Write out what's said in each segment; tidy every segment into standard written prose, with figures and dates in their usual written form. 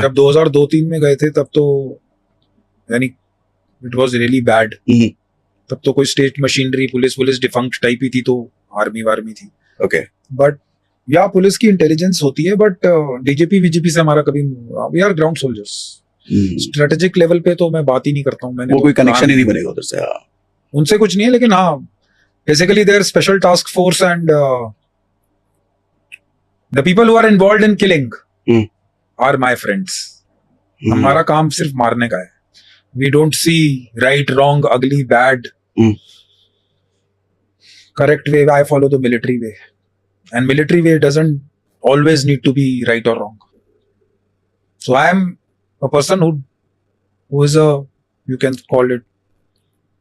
जब 2002-3 में गए थे तब तो यानी इट वाज रियली बैड। तब तो कोई state machinery police defunct type ही थी, तो आर्मी वार्मी थी। ओके। बट या पुलिस की इंटेलिजेंस होती है, बट डीजीपी वीजीपी से हमारा कभी, we are ground soldiers. Strategic level पे तो मैं बात ही नहीं करता हूँ। मैंने वो कोई कनेक्शन ही नहीं बनेगा उधर से। उनसे कुछ नहीं है, लेकिन हाँ basically there special task force and the people who are involved in killing are my friends. हमारा काम सिर्फ मारने का है। We don't see right wrong ugly bad correct way. I follow the military way, and military way doesn't always need to be right or wrong. So I am a person who is you can call it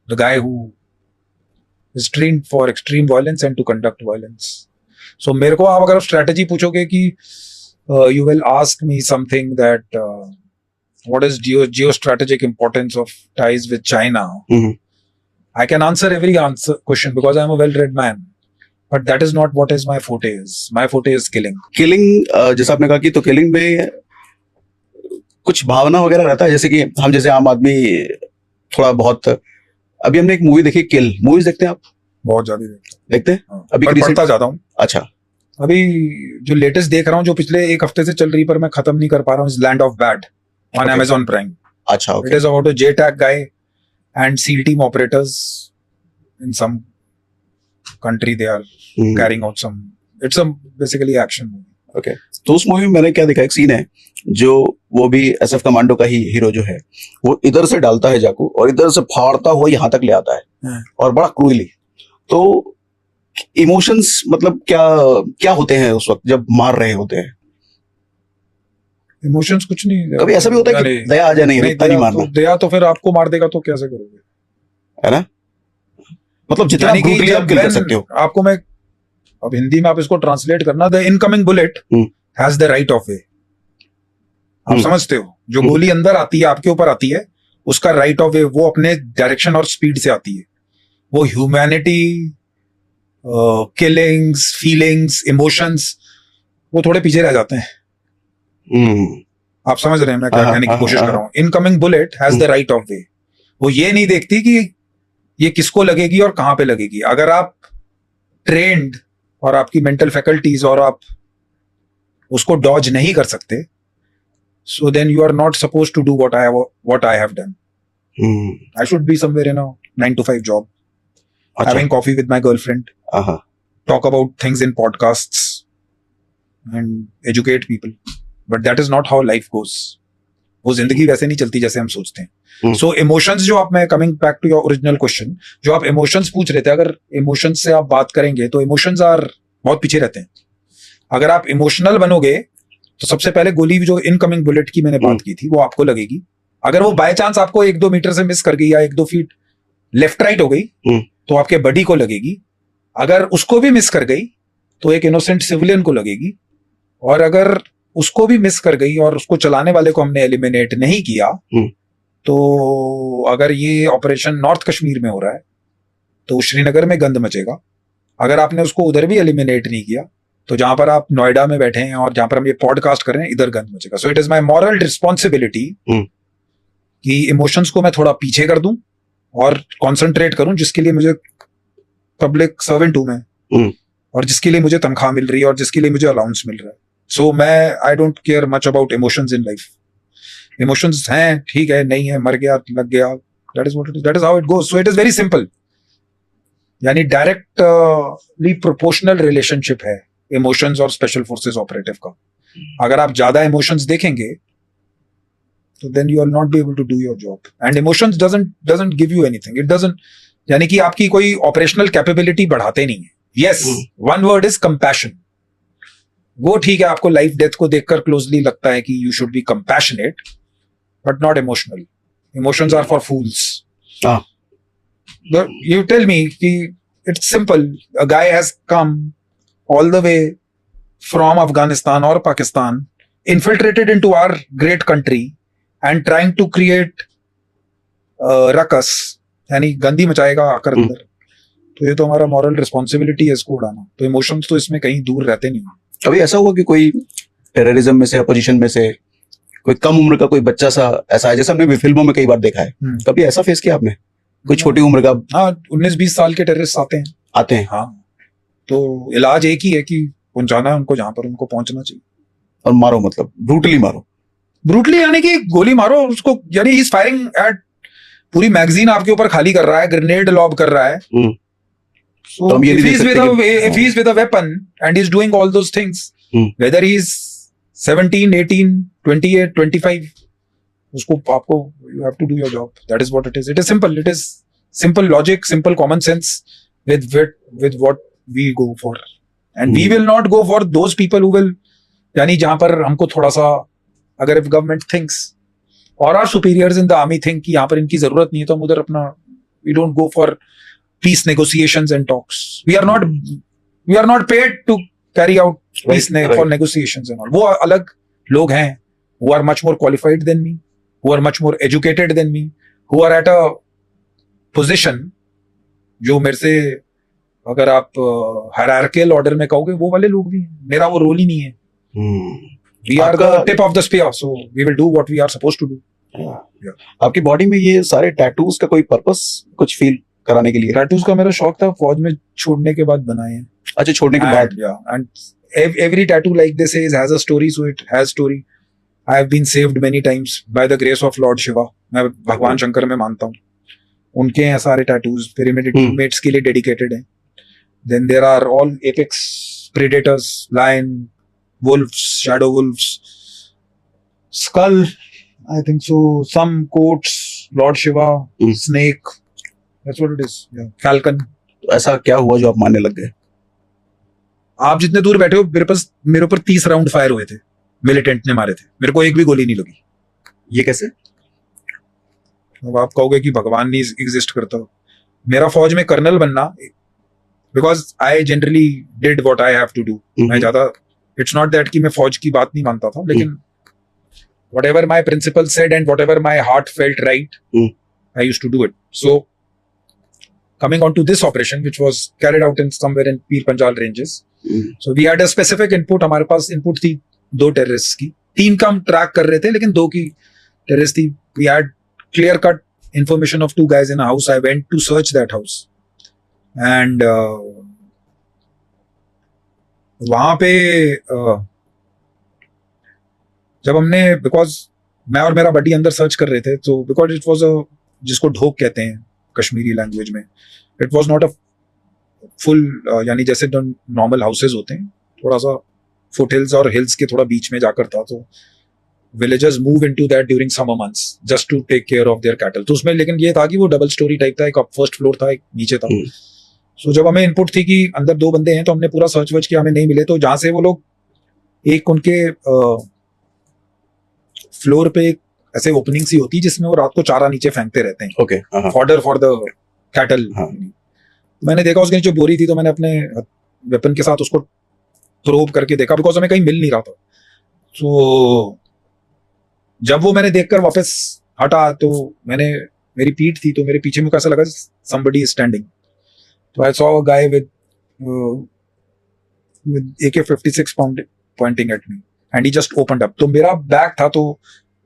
the guy who is trained for extreme violence and to conduct violence. So मेरे को आप अगर strategy पूछोगे कि you will ask me something that what is geostrategic importance of ties with China? I can answer every question because I am a well-read man. But that is not what is my forte is. My forte is killing. Killing जैसा आपने कहा कि तो killing में कुछ भावना वगैरह रहता है, जैसे कि हम जैसे आम आदमी थोड़ा बहुत। अभी हमने एक मूवी देखी किल। मूवीज देखते हैं आप? बहुत ज्यादा देखते हैं। हाँ। अभी पढ़ता जाता हूँ। अच्छा। अभी जो लेटेस्ट देख रहा हूँ, जो पिछले एक हफ्ते से चल रही पर मैं खत्म नहीं कर पा रहा हूँ, land of bad on Amazon Prime. अच्छा। It is about a JTAC guy and SEAL team operators in some country. They are carrying out some, it's a basically action movie. Okay. तो उस मूवी में मैंने क्या देखा, एक scene है जो वो भी SF कमांडो का ही हीरो जो है, वो इधर से डालता है चाकू और इधर से फाड़ता हुआ यहाँ तक ले आता है और बड़ा क्रूरली। तो इमोशंस मतलब क्या क्या होते हैं उस वक्त जब मार रहे होते हैं? इमोशंस कुछ नहीं। कभी ऐसा भी होता है कि दया आ जाए, नहीं मारना। दया तो फिर आपको मार देगा तो कैसे करोगे, है ना? मतलब जितना ब्रूटली आप किल कर सकते हो। आपको मैं अब हिंदी में आप इसको ट्रांसलेट करना, the incoming bullet has the right of वे। आप समझते हो, जो गोली अंदर आती है आपके ऊपर आती है, उसका राइट ऑफ वे, वो अपने डायरेक्शन और स्पीड से आती है। वो ह्यूमैनिटी, किलिंग्स, फीलिंग्स, इमोशंस, वो थोड़े पीछे रह जाते हैं। आप समझ रहे हैं मैं क्या कहने की कोशिश कर रहा हूं? Incoming bullet has the right of वे। वो ये नहीं देखती कि ये किसको लगेगी और कहां पे लगेगी। अगर आप ट्रेंड और आपकी मेंटल फैकल्टीज और आप उसको डॉज नहीं कर सकते, so then you are not suppose to do what I have done. I should be somewhere in a 9 to 5 job, having coffee with my girlfriend, talk about things in podcasts and educate people, but that is not how life goes. वो जिंदगी वैसे नहीं चलती जैसे हम सोचते हैं। सो emotions जो आप, मैं coming back to your original question, जो आप इमोशंस पूछ रहे थे, अगर इमोशंस से आप बात करेंगे तो इमोशंस आर बहुत पीछे रहते हैं। अगर आप इमोशनल बनोगे तो सबसे पहले गोली जो इनकमिंग बुलेट की मैंने बात की थी वो आपको लगेगी। अगर वो बाय चांस आपको 1-2 मीटर से मिस कर गई या 1-2 फीट लेफ्ट राइट हो गई तो आपके बॉडी को लगेगी। अगर उसको भी मिस कर गई तो एक इनोसेंट सिविलियन को लगेगी। और अगर उसको भी मिस कर गई और उसको चलाने वाले को हमने एलिमिनेट नहीं किया, तो अगर ये ऑपरेशन नॉर्थ कश्मीर में हो रहा है तो श्रीनगर में गंद मचेगा। अगर आपने उसको उधर भी एलिमिनेट नहीं किया तो जहां पर आप नोएडा में बैठे हैं और जहां पर हम ये पॉडकास्ट कर रहे हैं, इधर गंद मचेगा। So it is my moral responsibility कि इमोशंस को मैं थोड़ा पीछे कर दूं और कंसंट्रेट करूं, जिसके लिए मुझे पब्लिक सर्वेंट हूं मैं, और जिसके लिए मुझे तनख्वाह मिल रही है और जिसके लिए मुझे अलाउंस मिल रहा है। सो मैं I don't care much about emotions in life. Emotions हैं, ठीक है, नहीं है, मर गया, लग गया, that is what it is, that is how it goes. So it is very simple, यानी डायरेक्टली प्रोपोर्शनल रिलेशनशिप है इमोशंस और स्पेशल फोर्सेस ऑपरेटिव का। अगर आप ज्यादा इमोशंस देखेंगे तो then you will not be able to do your job. And emotions doesn't give you anything, it doesn't, यानी कि आपकी कोई ऑपरेशनल कैपेबिलिटी बढ़ाते नहीं है। Yes, one word is compassion. वो ठीक है, आपको लाइफ डेथ को देखकर क्लोजली लगता है कि you should be compassionate, but not emotional. Emotions are for fools. You tell me कि it's simple. A guy has come all the way from Afghanistan or Pakistan, infiltrated into our great country and trying to create ruckus, यानी गंदी मचाएगा आकर अंदर। तो ये तो हमारा moral responsibility है इसको उड़ाना। तो इमोशंस तो इसमें कहीं दूर रहते नहीं। अभी ऐसा हुआ कि कोई टेररिज्म में से, अपोजिशन में से कोई कम उम्र का कोई बच्चा सा ऐसा है, जैसे हमने भी फिल्मों में कई बार देखा है, कभी ऐसा फेस किया आपने? कोई छोटी उम्र का? हाँ, 19-20 साल के टेररिस्ट आते हैं। हाँ, तो इलाज एक ही है कि पहुंचाना है उनको जहां पर उनको पहुंचना चाहिए, और मारो, मतलब ब्रूटली मारो। ब्रूटली यानी कि गोली मारो उसको, यानी ही इज फायरिंग एट, पूरी मैगजीन आपके ऊपर खाली कर रहा है, ग्रेनेड लॉब कर रहा है। So तो हम ये if नहीं देख he's सकते with कि- if he's with a weapon and he's doing all those things, whether he's 17, 18, 28, 25, उसको आपको you have to do your job. That is what it is. It is simple. It is simple logic, simple common sense with what we go for. And we will not go for those people who will, यानी जहां पर हमको थोड़ा सा, अगर if government thinks or our superiors in the army think कि यहाँ पर इनकी जरूरत नहीं है, तो हम उधर अपना, we don't go for peace negotiations and talks. We are not paid to carry out peace for negotiations and all. वो अलग लोग हैं, who are much more qualified than me, who are much more educated than me, who are at a position जो मेरे से, अगर आप hierarchical order में कहोगे, वो वाले लोग भी हैं। मेरा वो रोल ही नहीं है। We are the tip of the spear, so we will do what we are supposed to do. आपकी बॉडी में ये सारे टैटूज का कोई पर्पस कुछ फील कराने के लिए? टैटूज का मेरा शौक था, फौज में छोड़ने के बाद बनाए हैं। अच्छा, छोड़ने के बाद? And every tattoo, like they say, has a story, so it has story. I have been saved many times by the grace of Lord Shiva. मैं भगवान शंकर में मानता हूँ, उनके हैं सारे टैटूज, फिर मेरे टीममेट्स के लिए डेडिकेटेड हैं। Then there are all apex predators, lion, wolves, shadow wolves, skull, I think so, some quotes, Lord Shiva, snake, that's what it is. Yeah. Falcon. ऐसा क्या हुआ जो आप मानने लग गए? आप जितने दूर बैठे हो, मेरे ऊपर 30 राउंड फायर हुए थे, मिलिटेंट ने मारे थे, मेरे को एक भी गोली नहीं लगी। ये कैसे? अब आप कहोगे कि भगवान नहीं एग्जिस्ट करता। मेरा फौज में कर्नल बनना, because I generally did what I have to do. मैं ज्यादा, इट्स नॉट दैट कि मैं फौज की बात नहीं मानता था, लेकिन whatever my principal said and whatever my heart felt right, I used to do it. So coming on to this operation, which was carried out in somewhere in Pir Panjal ranges, so we had a specific input. हमारे पास input थी 2 terrorists की, 3 का हम track कर रहे थे, लेकिन 2 की terrorist थी। We had clear cut information of 2 guys in a house. I went to search that house and वहां पे जब हमने, बिकॉज मैं और मेरा बडी अंदर सर्च कर रहे थे, तो बिकॉज इट वाज अ, जिसको ढोक कहते हैं कश्मीरी लैंग्वेज में, it was not a full, यानी जैसे नॉर्मल हाउसेज होते हैं, थोड़ा सा फुटहिल्स और हिल्स के थोड़ा बीच में जाकर था। तो villagers move into that during summer months just to take care of their cattle. तो उसमें लेकिन ये था कि वो डबल स्टोरी टाइप था, एक फर्स्ट फ्लोर था, एक नीचे था। सो जब हमें इनपुट थी कि अंदर 2 बंदे हैं, तो हमने पूरा सर्च वर्च किया, हमें नहीं मिले। तो जहां से वो लोग, एक उनके फ्लोर पे एक ऐसे ओपनिंग सी होती है जिसमें वो रात को चारा नीचे फेंकते रहते हैं, okay, fodder for the cattle. मैंने देखा उसके नीचे बोरी थी, तो मैंने अपने वेपन के साथ उसको प्रोब करके देखा, बिकॉज हमें कहीं मिल नहीं रहा था। तो जब वो मैंने देखकर वापस हटा, तो मेरी पीठ थी, तो मेरे पीछे में कैसा लगा somebody is standing. तो I saw a guy with AK-56 pointing at me and he just opened up. तो मेरा बैग था, तो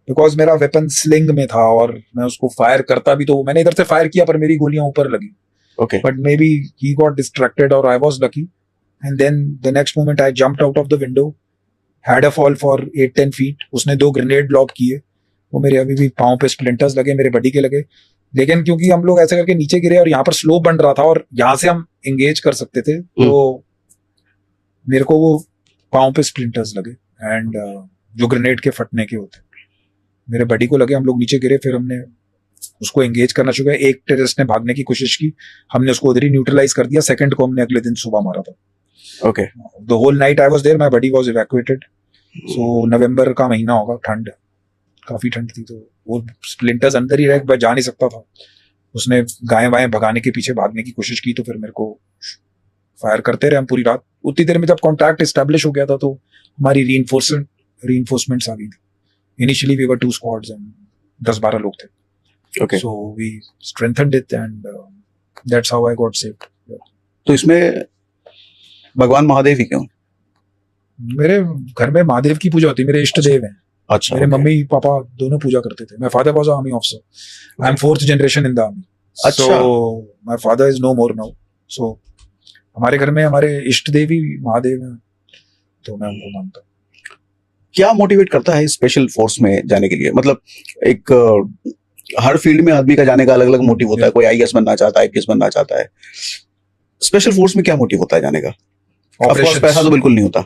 बिकॉज मेरा वेपन स्लिंग में था और मैं उसको फायर करता भी, तो मैंने इधर से फायर किया पर मेरी गोलियां ऊपर लगी। Okay. But maybe he got distracted or I was lucky. And then the next moment I jumped out of the window, had a fall for 8-10 feet. उसने 2 ग्रेनेड लॉब किए, वो मेरे अभी भी पाँव पे स्प्लिंटर्स लगे, मेरे बॉडी के लगे। लेकिन क्योंकि हम लोग ऐसे करके नीचे गिरे और यहाँ पर स्लोप बन रहा था और यहाँ से हम एंगेज कर सकते थे, तो मेरे को वो पाँव पे स्प्लिंटर्स लगे एंड जो ग्रेनेड के फटने के होते मेरे बॉडी को लगे। हम लोग नीचे गिरे, फिर हमने उसको एंगेज करना शुरू किया। एक टेररिस्ट ने भागने की कोशिश की, हमने उसको उधर ही न्यूट्रलाइज कर दिया। सेकंड को हमने अगले दिन सुबह मारा था। Okay, the whole night I was there, my body was evacuated. So November का महीना होगा, ठंड, काफी ठंड थी, तो वो स्प्लिंटर्स अंदर ही रह, जा नहीं सकता था। उसने गायें वायें भगाने के पीछे भागने की कोशिश की, तो फिर मेरे को फायर करते रहे हम पूरी रात। उतनी देर में जब कॉन्टैक्ट एस्टेब्लिश हो गया था, तो हमारी रीइंफोर्समेंट्स आ गई थी। Initially we were 2 squads and 10-12 लोग थे। Okay. So we strengthened it and that's how I got saved. तो इसमें भगवान महादेव ही क्यों? मेरे घर में महादेव की पूजा होती है, मेरे इष्ट देव हैं। अच्छा, मेरे okay. मम्मी पापा दोनों पूजा करते थे. My father was an army officer. I'm fourth generation in the army. अच्छा. So my father is no more now. So हमारे घर में हमारे इष्ट देवी महादेव हैं, तो मैं उनको मानता हूँ. क्या मोटिवेट करता है स्पेशल फोर्स में जाने के लिए? मतलब एक हर फील्ड में आदमी का जाने का अलग अलग मोटिव होता है. कोई आईएएस बनना चाहता है, आईपीएस बनना चाहता है. स्पेशल फोर्स में क्या मोटिव होता है जाने का? ऑफ कोर्स पैसा तो बिल्कुल नहीं होता.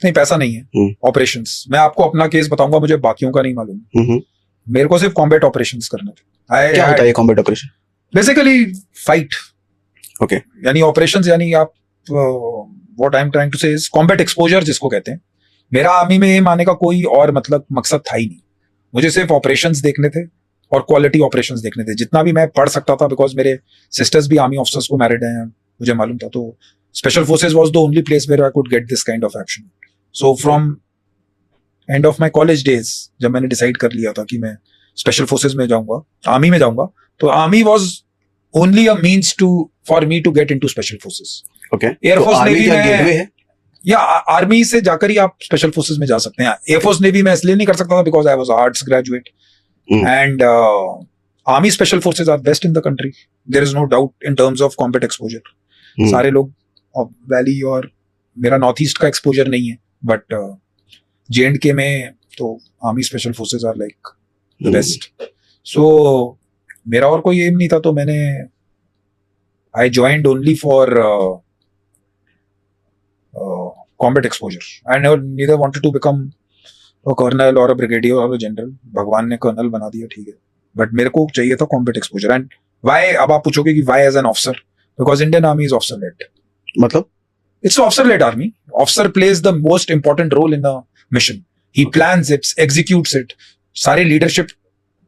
नहीं, पैसा नहीं है. ऑपरेशंस. मैं आपको अपना केस बताऊंगा, मुझे बाकियों का नहीं मालूम. मेरे को सिर्फ कॉम्बैट ऑपरेशंस करने थे. क्या होता है ये combat operation? Basically fight. Okay. यानी ऑपरेशंस, यानी आप what I am trying to say is combat exposure जिसको कहते हैं. मेरा आर्मी में एम आने का कोई और मतलब मकसद था ही नहीं. मुझे सिर्फ ऑपरेशंस देखने थे और क्वालिटी ऑपरेशंस देखने थे. जितना भी मैं पढ़ सकता था, बिकॉज मेरे सिस्टर्स भी आर्मी ऑफिसर्स को मैरिड हैं, मुझे मालूम था. तो special forces was the only place where I could get this kind of action. So from end of my college days, जब मैंने डिसाइड कर लिया था कि मैं स्पेशल फोर्सेज में जाऊंगा, आर्मी में जाऊंगा, तो army was only a means to for me to get into special forces. Okay. Air force navy में है, या आर्मी से जाकर ही आप स्पेशल फोर्सेज में जा सकते हैं. एयरफोर्स नेवी में इसलिए नहीं कर सकता था because I was arts graduate, and army special forces are best in the country. There is no doubt in terms of combat exposure. सारे लोग वैली, और मेरा नॉर्थ ईस्ट का एक्सपोजर नहीं है, बट J&K में तो army special forces are like the best. So मेरा और कोई एम नहीं था, तो मैंने I joined only for combat exposure. I neither wanted to become a colonel और अ ब्रिगेडियर और अ जनरल. भगवान ने कर्नल बना दिया, ठीक है, बट मेरे को चाहिए था कॉम्बैट एक्सपोजर. And why? अब आप पूछोगे कि why as an officer? Because Indian army is officer led. मतलब it's officer led army. Officer plays the most important role in the mission. He plans it, executes it. सारे leadership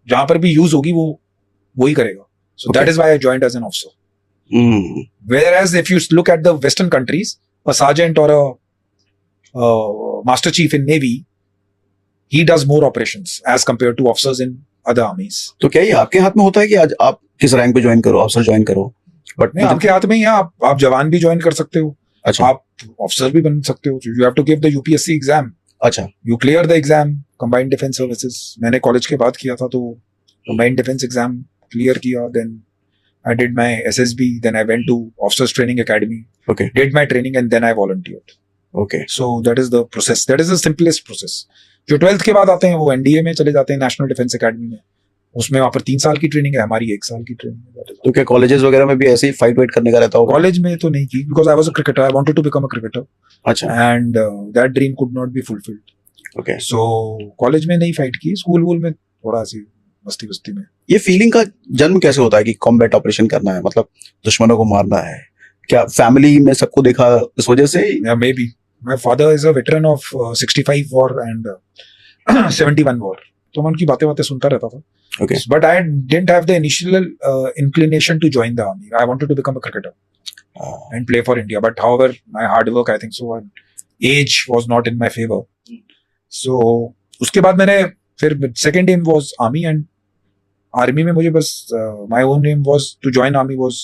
जहां पर भी use होगी वो ही करेगा. So that is why I joined as an officer. Whereas if you look at the Western countries, a sergeant or a master chief in Navy, he does more operations as compared to officers in other armies. तो क्या ये आपके हाथ में होता है कि आज आप किस रैंक पे ज्वाइन करो, ऑफिसर ज्वाइन करो? बट नहीं, आपके हाथ में ही है. आप जवान भी ज्वाइन कर सकते हो. अच्छा. आप ऑफिसर भी बन सकते हो. You have to give the UPSC exam. अच्छा. You clear the exam, combined defence services. मैंने कॉलेज के बाद किया था, तो कंबाइंड डिफेंस एग्जाम क्लियर किया. Then I did my SSB. Then I went to officers training academy. Okay. Did my training and then I volunteered. Okay. So that is the process. That is the simplest process. जो 12th के बाद आते हैं वो NDA में चले जाते हैं, नेशनल डिफेंस एकेडमी में. उसमें वहां पर 3 साल की ट्रेनिंग है, हमारी 1 साल की ट्रेनिंग है. तो क्या कॉलेजेस वगैरह में भी ऐसे ही फाइट वेट करने का रहता होगा? कॉलेज में तो नहीं की, because I was a cricketer. I wanted to become a cricketer. अच्छा. And that dream could not be fulfilled. Okay. So college में नहीं फाइट की, स्कूल वूल में थोड़ा सी मस्ती वस्ती में. ये फीलिंग का जन्म कैसे होता है कि कॉम्बैट ऑपरेशन करना है, मतलब दुश्मनों को मारना है? क्या फैमिली में सबको देखा इस वजह से? या may be my father is a veteran of 65 war and 71 war. तो मैं उनकी बातें सुनता रहता था. Okay. But I didn't have the initial inclination to join the army. I wanted to become a cricketer and play for India. But however, my hard work, I think so, and age was not in my favor. So उसके बाद मैंने फिर second aim was army, and army में मुझे बस my own aim was to join army was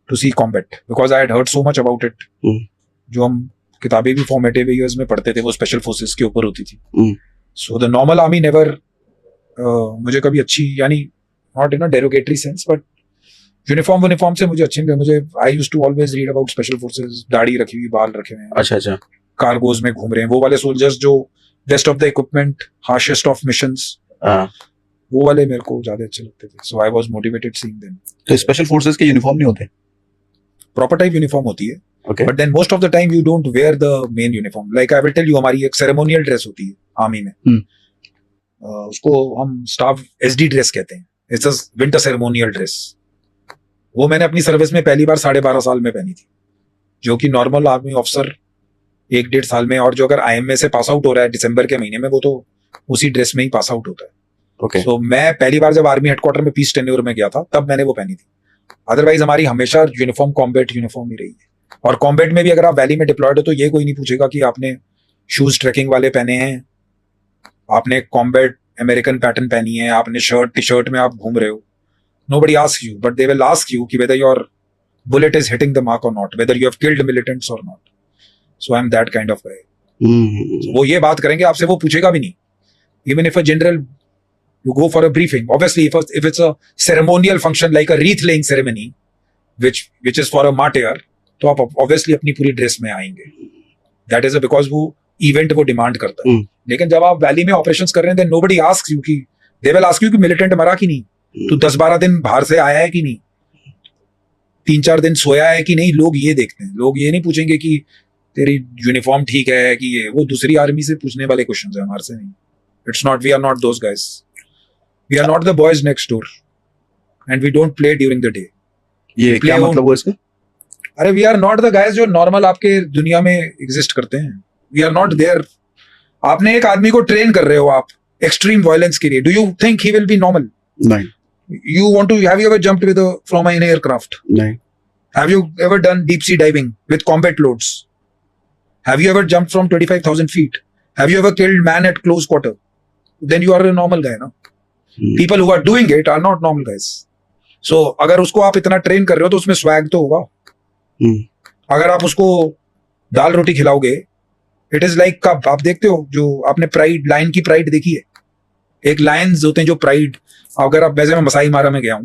to see combat because I had heard so much about it. जो हम किताबें भी formative years में पढ़ते थे वो special forces के ऊपर होती थी. So the normal army never मुझे कभी अच्छी, यानी not in a derogatory sense, but uniform से मुझे अच्छी नहीं. मुझे I used to always read about special forces. दाढ़ी रखी हुई, बाल रखे हुए हैं. अच्छा अच्छा. कार्गोज में घूम रहे हैं वो वाले सोल्जर्स जो best of the equipment, harshest of missions, वो वाले मेरे को ज्यादा अच्छे लगते थे. So I was motivated seeing them. तो स्पेशल फोर्सेस के यूनिफॉर्म नहीं होते? प्रॉपर टाइप यूनिफॉर्म होती है, okay. But then most of the time you don't wear the main uniform. Like I will tell you, हमारी एक सेरेमोनियल ड्रेस होती है आर्मी में. उसको हम स्टाफ एसडी ड्रेस कहते हैं. It's a winter ceremonial dress. वो मैंने अपनी सर्विस में पहली बार 12.5 साल में पहनी थी, जो कि नॉर्मल आर्मी ऑफिसर 1-1.5 साल में, और जो अगर आईएमए से पास आउट हो रहा है दिसंबर के महीने में, वो तो उसी ड्रेस में ही पास आउट होता है. okay. So, मैं पहली बार जब आर्मी हेडक्वार्टर में पीस टेन्योर में गया था तब मैंने वो पहनी थी. अदरवाइज हमारी हमेशा यूनिफॉर्म कॉम्बैट यूनिफॉर्म ही रही है. और कॉम्बैट में भी अगर आप वैली में डिप्लॉयड हो तो ये कोई नहीं पूछेगा कि आपने शूज ट्रैकिंग वाले पहने हैं, आपने कॉम्बैट अमेरिकन पैटर्न पहनी है, आपने शर्ट टी शर्ट में आप घूम रहे हो. Nobody asks you, but they will ask you कि whether your bullet is hitting the mark or not, whether you have killed militants or not. So I'm that kind of guy. So वो ये बात करेंगे आपसे, वो पूछेगा भी नहीं. Even if a general, you go for a briefing. Obviously, if it's a ceremonial function like a wreath laying ceremony, which is for a martyr, तो आप obviously अपनी पूरी ड्रेस में आएंगे. That is because वो इवेंट वो demand करता है. लेकिन जब आप वैली में ऑपरेशंस कर रहे हैं, then nobody asks you कि they will ask you कि मिलिटेंट मरा कि नहीं, तू 10-12 दिन बाहर से आया है कि नहीं, 3-4 दिन सोया है कि नहीं. लोग ये देखते हैं. लोग ये नहीं पूछेंगे कि तेरी यूनिफॉर्म ठीक है कि ये, वो दूसरी आर्मी से पूछने वाले क्वेश्चंस हैं, हमारे से नहीं. It's not, we are not those guys. We are not the boys next door and we don't play during the day. ये क्या मतलब हुआ इसका? अरे we are not the guys जो नॉर्मल आपके दुनिया में एग्जिस्ट करते हैं. We are not there. आपने एक आदमी को ट्रेन कर रहे हो आप एक्सट्रीम वायलेंस के लिए. Do you think he will be normal? नहीं. You want to, have you ever jumped from an aircraft? नहीं. Have you ever done deep sea diving with combat loads? Have you ever jumped from 25,000 feet? Have you ever killed man at close quarter? Then you are a normal guy, no? People who are doing it are not normal guys. So अगर उसको आप इतना train कर रहे हो तो उसमें swag तो होगा. अगर आप उसको दाल रोटी खिलाओगे, इट इज लाइक कब आप देखते हो जो आपने प्राइड, लायन की प्राइड देखी है. एक लायंस होते हैं जो प्राइड, अगर आप, वैसे मैं मसाई मारा में गया हूं,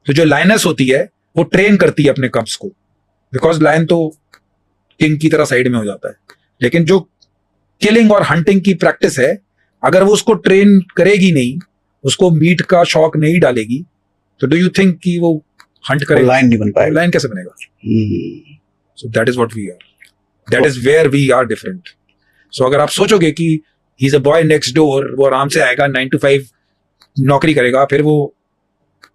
तो जो लायनस होती है वो ट्रेन करती है अपने कब्स को, बिकॉज लायन तो किंग की तरह साइड में हो जाता है. लेकिन जो किलिंग और हंटिंग की प्रैक्टिस है, अगर वो उसको ट्रेन करेगी नहीं, उसको मीट का शौक नहीं डालेगी, तो डू यू थिंक कि वो हंट करेगा? लायन नहीं बन पाएगा. लायन कैसे बनेगा? So that is what we are. That is where we are different. So अगर आप सोचोगे कि he is a boy next door, वो आराम से आएगा, 9 to 5 नौकरी करेगा, फिर वो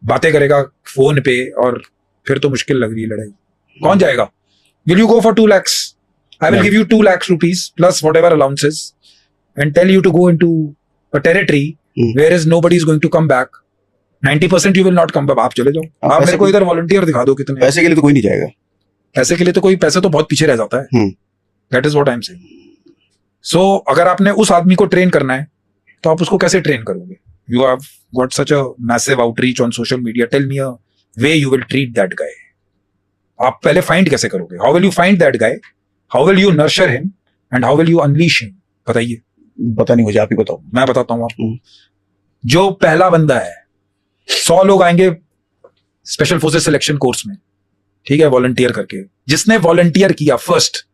बातें करेगा फोन पे, और फिर तो मुश्किल लग रही है लड़ाई. कौन जाएगा? Will you go for 2 lakhs? I will give you 2 lakhs rupees plus whatever allowances and tell you to go into a territory where is nobody is going to come back. 90% you will not come back. आप चले जाओ. आप मेरे को इधर volunteer दिखा दो कितने. पैसे के लिए तो कोई नहीं जाएगा. पैसे के लिए तो कोई, पैसे तो बहुत पीछे रह जाता है. That is what I am saying. So अगर आपने उस आदमी को ट्रेन करना है, तो आप उसको कैसे ट्रेन करोगे? You have got such a massive outreach on social media. Tell me a way you will treat that guy. आप पहले फाइंड कैसे करोगे? How will you find that guy? How will you nurture him? And how will you unleash him? बताइए. पता नहीं, मुझे आप ही बताओ. मैं बताता हूँ आपको. जो पहला बंदा है, 100 लोग आएंगे स्पेशल फोर्सेस सिलेक्शन कोर्स में, ठीक है, वॉलंटियर करके. जिसने वॉलंटियर किया फर्स्ट,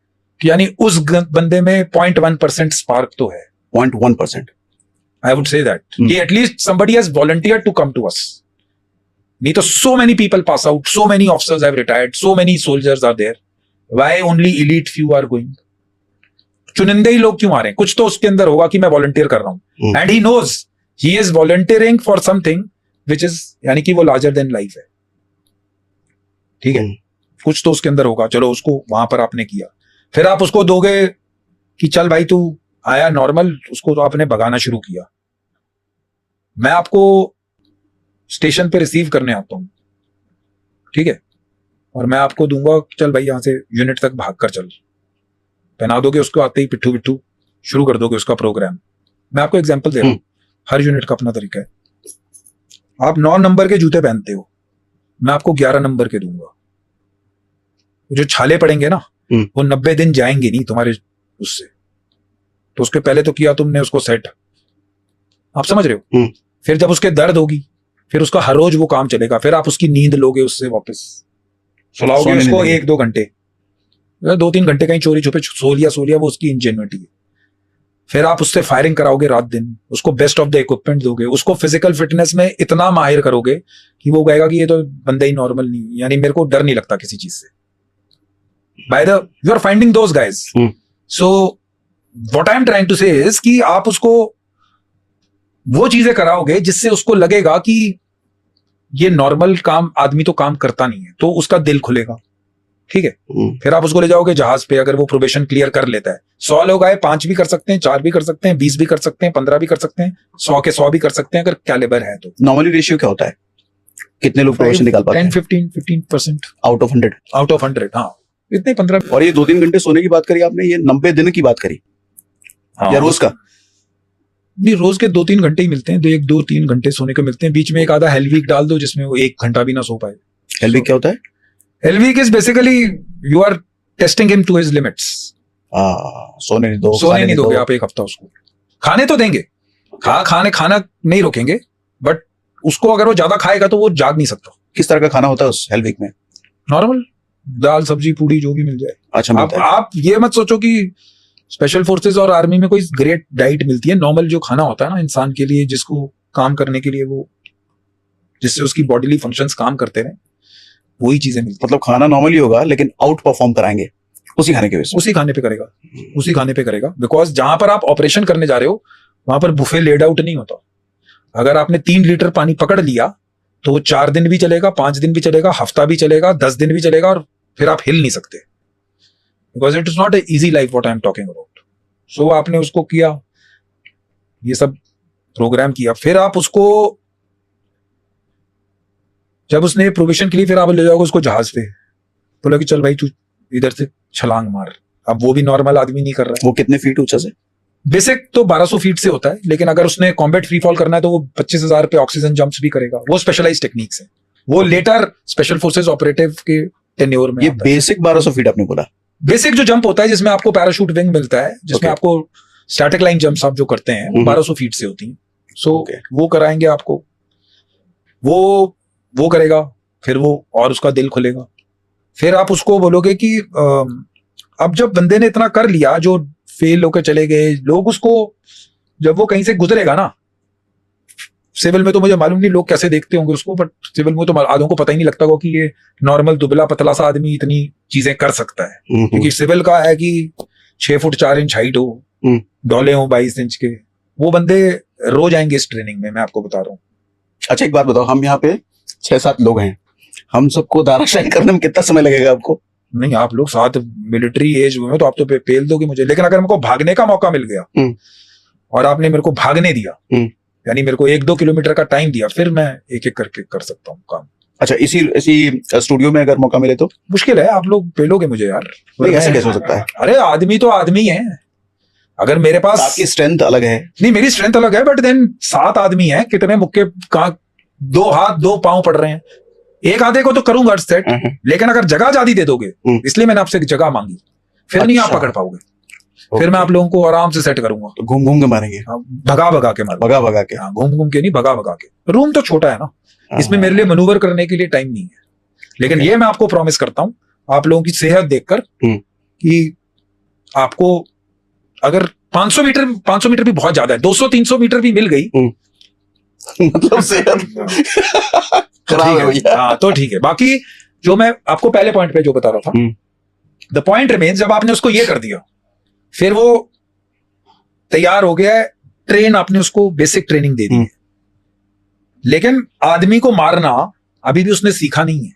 यानी उस बंदे में 0.1% स्पार्क तो है. 0.1%. I would say that. कि at least somebody has volunteered to come to us. नहीं तो so many people pass out, so many officers have retired, so many soldiers are there. Why only elite few are going? चुनिंदे ही लोग क्यों आ रहे हैं? कुछ तो उसके अंदर होगा कि मैं वॉलंटियर कर रहा हूं. And he knows he is volunteering for something which is, यानी कि वो larger than life है. ठीक है, कुछ तो उसके अंदर होगा. चलो, उसको वहां पर आपने किया, फिर आप उसको दोगे कि चल भाई तू आया नॉर्मल, उसको तो आपने भगाना शुरू किया. मैं आपको स्टेशन पे रिसीव करने आता हूं, ठीक है, और मैं आपको दूंगा चल भाई यहां से यूनिट तक भाग कर चल. पहना दोगे उसको, आते ही पिट्ठू पिट्ठू शुरू कर दोगे उसका प्रोग्राम. मैं आपको एग्जांपल दे रहा हूं, हर यूनिट का अपना तरीका है. आप 9 नंबर के जूते पहनते हो, मैं आपको 11 नंबर के दूंगा. जो छाले पड़ेंगे ना, वो 90 दिन जाएंगे नहीं तुम्हारे उससे. तो उसके पहले तो किया तुमने उसको सेट, आप समझ रहे हो. फिर जब उसके दर्द होगी, फिर उसका हर रोज वो काम चलेगा. फिर आप उसकी नींद लोगे उससे वापस, सुलाओगे उसको 1-2 घंटे, 2-3 घंटे कहीं चोरी छुपे सो लिया, वो उसकी इंजेन्युइटी है. फिर आप उससे फायरिंग कराओगे रात दिन, उसको बेस्ट ऑफ द इक्विपमेंट दोगे, उसको फिजिकल फिटनेस में इतना माहिर करोगे कि वो कहेगा कि ये तो बंदा ही नॉर्मल नहीं, यानी मेरे को डर नहीं लगता किसी चीज से. By the you are finding those guys. So what I am trying to say is कि आप उसको वो चीजें कराओगे जिससे उसको लगेगा कि ये नॉर्मल काम आदमी तो काम करता नहीं है, तो उसका दिल खुलेगा. ठीक है, फिर आप उसको ले जाओगे जहाज पे. अगर वो प्रोबेशन क्लियर कर लेता है, 100 लोग आए, 5 भी कर सकते हैं, 4 भी कर सकते हैं, 20 भी कर सकते हैं, 15 भी कर सकते हैं, 100 के 100 भी कर सकते हैं, अगर कैलिबर है तो. नॉर्मली रेशियो क्या होता है? कितने लोग प्रोबेशन निकाल पाते हैं? 10-15% आउट ऑफ 100. आउट ऑफ 100, हाँ, इतने 15. और ये 2-3 घंटे सोने की बात करी आपने, ये 90 दिन की बात करी, या रोज का? नहीं, रोज के 2-3 घंटे ही मिलते हैं. 2-3 घंटे सोने को मिलते हैं. बीच में एक आधा हेल वीक डाल दो जिसमें वो 1 घंटा भी ना सो पाए. हेल वीक क्या होता है? Hell week is basically you are testing him to his limits. सोने नहीं दोगे आप 1 हफ्ता. उसको खाने तो देंगे, खाना नहीं रोकेंगे, बट उसको अगर वो ज्यादा खाएगा तो वो जाग नहीं सकता। किस तरह का खाना होता है उस हेल वीक में? नॉर्मल दाल सब्जी पूड़ी जो भी मिल जाए। अच्छा, आप ये मत सोचो कि स्पेशल फोर्सेस और आर्मी में कोई ग्रेट डाइट मिलती है। नॉर्मल जो खाना होता है ना इंसान के लिए, जिसको काम करने के लिए, वो जिससे उसकी बॉडीली फंक्शंस काम करते रहे, वही चीजें मिलती। मतलब खाना नॉर्मली होगा लेकिन आउट परफॉर्म कराएंगे उसी खाने के वजह से। उसी खाने पे करेगा बिकॉज जहां पर आप ऑपरेशन करने जा रहे हो वहां पर बुफे लेड आउट नहीं होता। अगर आपने 3 लीटर पानी पकड़ लिया तो वो 4 दिन भी चलेगा, 5 दिन भी चलेगा, हफ्ता भी चलेगा, 10 दिन भी चलेगा, और फिर आप हिल नहीं सकते। Because it is not a easy life what I am talking about. So आपने उसको किया, ये सब प्रोग्राम किया, फिर आप उसको, जब उसने प्रोविजन के लिए, फिर आप ले जाओगे उसको जहाज पे, बोला कि चल भाई तू इधर से छलांग मार। अब वो भी नॉर्मल आदमी नहीं कर रहा है। वो कितने फीट ऊंचा से? बेसिक तो 1200 फीट से होता है, लेकिन अगर उसने कॉम्बैट फ्री फॉल करना है तो वो 25,000 पे ऑक्सीजन जंप्स भी करेगा। वो स्पेशलाइज टेक्निक्स है, वो लेटर स्पेशल फोर्सेस ऑपरेटिव के टेन्योर में। ये बेसिक 1200 फीट आपने बोला? बेसिक जो जंप होता है जिसमें आपको पैराशूट विंग मिलता है, जिसमें आपको स्टैटिक लाइन जंप्स आप जो करते हैं, वो 1200 फीट से होती है। सो वो कराएंगे आपको, वो करेगा, फिर वो और उसका दिल खुलेगा। फिर आप उसको बोलोगे कि अब जब बंदे ने इतना कर लिया, जो फेल होकर चले गए लोग, उसको जब वो कहीं से गुजरेगा ना, सिविल में तो मुझे मालूम नहीं लोग कैसे देखते होंगे उसको, बट सिविल में तो आधों को पता ही नहीं लगता होगा कि ये नॉर्मल दुबला पतला सा आदमी इतनी चीजें कर सकता है। क्योंकि सिविल का है कि 6 फुट 4 इंच हाइट हो, डोले हो 22 इंच के। वो बंदे रोज आएंगे इस ट्रेनिंग में, मैं आपको बता रहा हूँ। अच्छा, एक बात बताओ, हम यहाँ पे 6-7 लोग हैं, हम सबको दाराशाही करने में कितना समय लगेगा आपको? नहीं, आप लोग साथ मिलिट्री एज में तो आप तो पेल दोगे मुझे, लेकिन अगर मेरे को भागने का मौका मिल गया और आपने मेरे को भागने दिया, यानी मेरे को 1-2 किलोमीटर का टाइम दिया, फिर मैं एक एक करके कर सकता हूँ काम। अच्छा, इसी स्टूडियो में अगर मौका मिले तो? मुश्किल है, आप लोग पेलोगे मुझे यार। ऐसे कैसे हो सकता है? अरे आदमी तो आदमी है। अगर मेरे पास, आपकी स्ट्रेंथ अलग है। नहीं, मेरी स्ट्रेंथ अलग है, बट देन 7 आदमी है, कितने मुक्के, 2 हाथ 2 पांव पड़ रहे हैं। एक आधे को तो करूंगा सेट, लेकिन अगर जगह ज्यादा दे दोगे, इसलिए मैंने आपसे जगह मांगी, फिर नहीं आप पकड़ पाओगे। फिर मैं आप लोगों को आराम से सेट करूंगा। तो घूम घूम के मारेंगे? भगा भगा के मारूंगा। भगा भगा के? हाँ, घूम घूम के नहीं, भगा भगा के। रूम तो छोटा है ना, इसमें मेरे लिए मनूवर करने के लिए टाइम नहीं है। लेकिन ये मैं आपको प्रॉमिस करता हूँ, आप लोगों की सेहत देखकर, कि आपको अगर 500 मीटर भी बहुत ज्यादा है, 200-300 मीटर भी मिल गई, मतलब सेहत खराब है भैया। हाँ, तो ठीक है। बाकी जो मैं आपको पहले पॉइंट पे जो बता रहा था, द पॉइंट रिमेन्स, जब आपने उसको ये कर दिया, फिर वो तैयार हो गया है, ट्रेन आपने उसको बेसिक ट्रेनिंग दे दी है, लेकिन आदमी को मारना अभी भी उसने सीखा नहीं है।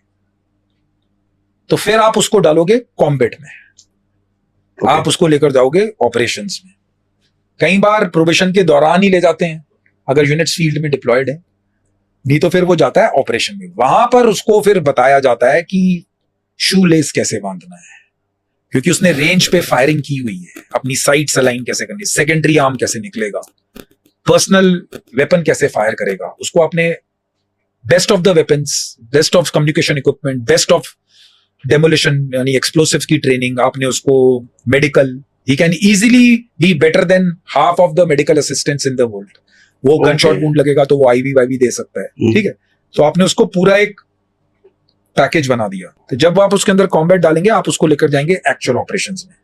तो फिर आप उसको डालोगे कॉम्बैट में, आप उसको लेकर जाओगे ऑपरेशंस में। कई बार प्रोबेशन के दौरान ही ले जाते हैं अगर यूनिट्स फील्ड में डिप्लॉयड है, नहीं तो फिर वो जाता है ऑपरेशन में। वहां पर उसको फिर बताया जाता है कि शू लेस कैसे बांधना है, क्योंकि उसने रेंज पे फायरिंग की हुई है, अपनी साइट्स अलाइन कैसे करनी, सेकेंडरी आर्म कैसे निकलेगा, पर्सनल वेपन कैसे फायर करेगा, उसको अपने best of the weapons, best of communication equipment, best of demolition यानी एक्सप्लोसिव्स की ट्रेनिंग आपने उसको, medical, he can easily be better than half of the medical assistants in the world. वो gun shot wound लगेगा तो वो ivy YV दे सकता है, ठीक है। तो आपने उसको पूरा एक पैकेज बना दिया। तो जब आप उसके अंदर कॉम्बैट डालेंगे, आप उसको लेकर जाएंगे एक्चुअल ऑपरेशंस में,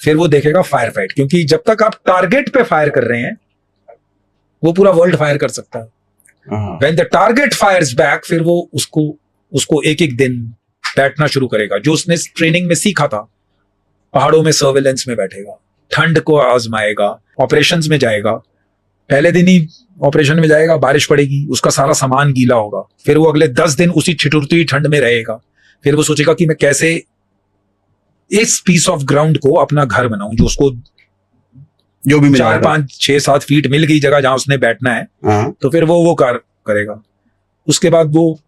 फिर वो देखेगा फायर फाइट, क्योंकि जब तक आप टारगेट पे फायर कर रहे हैं, वो पूरा वर्ल्ड फायर कर सकता है। When the target fires back, फिर वो उसको एक एक दिन बैठना शुरू करेगा, जो उसने ट्रेनिंग में सीखा था। पहाड़ों में सर्वेलेंस में बैठेगा, ठंड को आजमाएगा, ऑपरेशंस में जाएगा। पहले दिन ही ऑपरेशन में जाएगा, बारिश पड़ेगी, उसका सारा सामान गीला होगा, फिर वो अगले 10 दिन उसी ठिठुरती ठंड में रहेगा। फिर वो सोचेगा कि मैं कैसे इस पीस ऑफ ग्राउंड को अपना घर बनाऊं, जो उसको जो भी 4, 5, 6, 7 फीट मिल गई जगह जहां उसने बैठना है, तो फिर वो करेगा। उसके बाद वो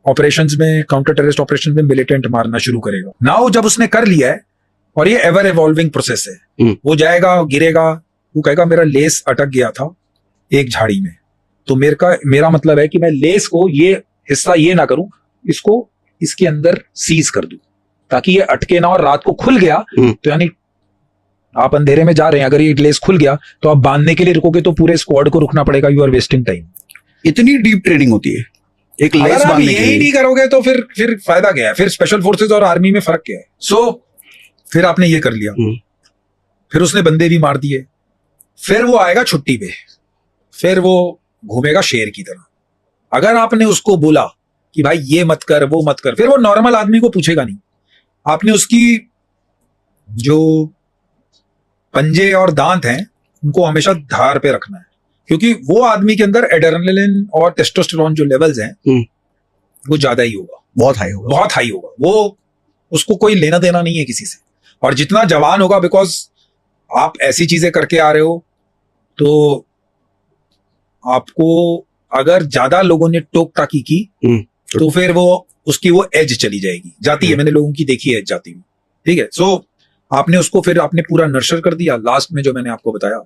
ऑपरेशंस में, काउंटर टेररिस्ट ऑपरेशन में मिलिटेंट मारना शुरू करेगा। नाउ जब उसने कर लिया है, और ये एवर एवॉल्विंग प्रोसेस है, वो जाएगा, गिरेगा, वो कहेगा मेरा लेस अटक गया था एक झाड़ी में, तो मेरा मतलब है कि मैं लेस को ये हिस्सा ये ना करूं, इसको इसके अंदर सीज कर दूं, ताकि ये अटके ना, और रात को खुल गया तो यानी आप अंधेरे में जा रहे हैं, अगर ये लेस खुल गया तो आप बांधने के लिए रुकोगे तो पूरे स्क्वाड को रुकना पड़ेगा, यू आर वेस्टिंग टाइम। इतनी डीप ट्रेनिंग होती है एक लेस अगर आप बांधने के यही लिए। नहीं करोगे तो फिर फायदा क्या है? फिर स्पेशल फोर्सेस और आर्मी में फर्क क्या है? सो फिर आपने ये कर लिया, फिर उसने बंदे भी मार दिए, फिर वो आएगा छुट्टी पे, फिर वो घूमेगा शेर की तरह। अगर आपने उसको बोला कि भाई ये मत कर वो मत कर, फिर वो नॉर्मल आदमी को पूछेगा नहीं। आपने उसकी जो पंजे और दांत हैं उनको हमेशा धार पे रखना है, क्योंकि वो आदमी के अंदर एड्रेनलिन और टेस्टोस्टेरोन जो लेवल्स हैं वो ज्यादा ही होगा, बहुत हाई होगा, बहुत हाई होगा। वो उसको कोई लेना देना नहीं है किसी से। और जितना जवान होगा, बिकॉज आप ऐसी चीजें करके आ रहे हो, तो आपको अगर ज्यादा लोगों ने टोक टाकी की तो फिर वो उसकी वो एज चली जाएगी, जाती है, मैंने लोगों की देखी है एज जाती हुई, ठीक है। सो आपने उसको फिर आपने पूरा नर्चर कर दिया, लास्ट में जो मैंने आपको बताया,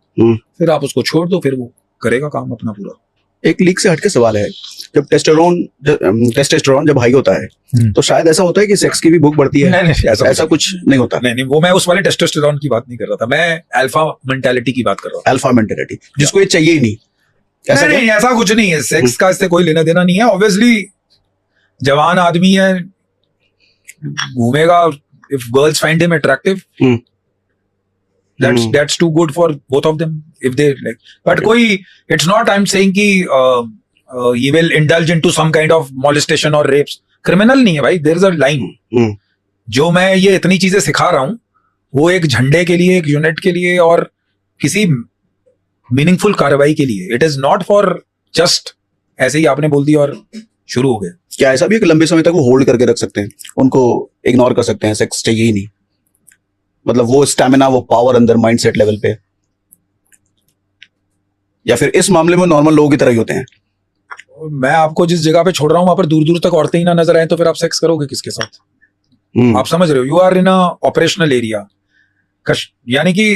फिर आप उसको छोड़ दो, फिर वो करेगा काम अपना पूरा। एक लीक से हटके सवाल है, जब टेस्टोस्टेरोन जब हाई होता है तो शायद ऐसा होता है कि सेक्स की भी भूख बढ़ती है? नहीं, ऐसा कुछ नहीं होता। नहीं, वो मैं उस वाले टेस्टोस्टेरोन की बात नहीं कर रहा था, मैं अल्फा मेंटालिटी की बात कर रहा हूँ। अल्फा मेंटालिटी, जिसको ये चाहिए ही नहीं। ऐसा नहीं, ऐसा कुछ नहीं है, सेक्स का इससे कोई लेना देना नहीं है। ऑब्वियसली जवान आदमी है, घूमेगा, if girls find him attractive, that's too good for both of them if they like. But कोई, it's not I'm saying कि he will indulge into some kind of molestation or rapes. Criminal नहीं है भाई, there is a line. जो मैं ये इतनी चीजें सिखा रहा हूँ वो एक झंडे के लिए, एक यूनिट के लिए और किसी मीनिंगफुल कार्रवाई के लिए। It is not for just ऐसे ही आपने बोल दिया और शुरू हो गए। क्या ऐसा भी एक लंबे समय तक वो होल्ड करके रख सकते हैं, उनको इग्नोर कर सकते हैं, सेक्स चाहिए ही नहीं, मतलब वो स्टैमिना, वो पावर अंदर माइंडसेट लेवल पे, या फिर इस मामले में नॉर्मल लोगों की तरह ही होते हैं? मैं आपको जिस जगह पे छोड़ रहा हूं वहां पर दूर दूर तक औरतें ही ना नजर आए तो फिर आप सेक्स करोगे किसके साथ? आप समझ रहे हो, you are in a operational area, यानी कि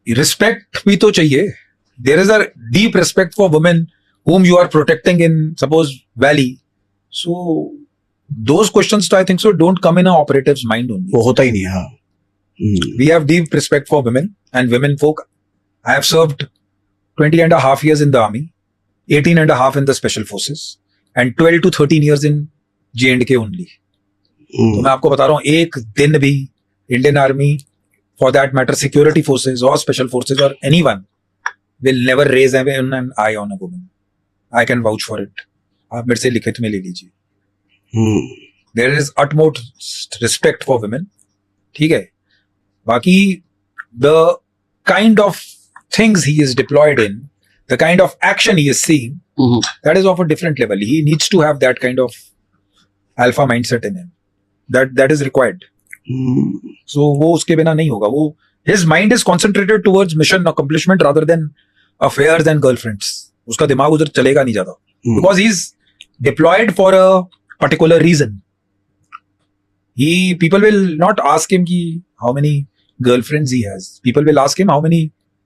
रिस्पेक्ट भी तो चाहिए। There is a deep respect for women whom you are protecting in suppose valley, so those questions I think so don't come in a operative's mind only. वो होता ही नहीं है। हाँ, we have deep respect for women and women folk. I have served 20.5 years in the army, 18.5 in the special forces and 12 to 13 years in J&K only. तो मैं आपको बता रहा हूँ, एक दिन भी Indian army, for that matter security forces or special forces or anyone will never raise an eye on a woman. I can vouch for it. आप मेरे से लिखित में ले लीजिए। There is utmost respect for women. ठीक है। बाकी the kind of things he is deployed in, the kind of action he is seeing, that is of a different level. He needs to have that kind of alpha mindset in him. That is required. So वो उसके बिना नहीं होगा। वो his mind is concentrated towards mission accomplishment rather than affairs and girlfriends. उसका दिमाग उधर चलेगा नहीं ज्यादा, because he is deployed for a particular reason. People will not ask him कि how many girlfriends he has. People will ask him how many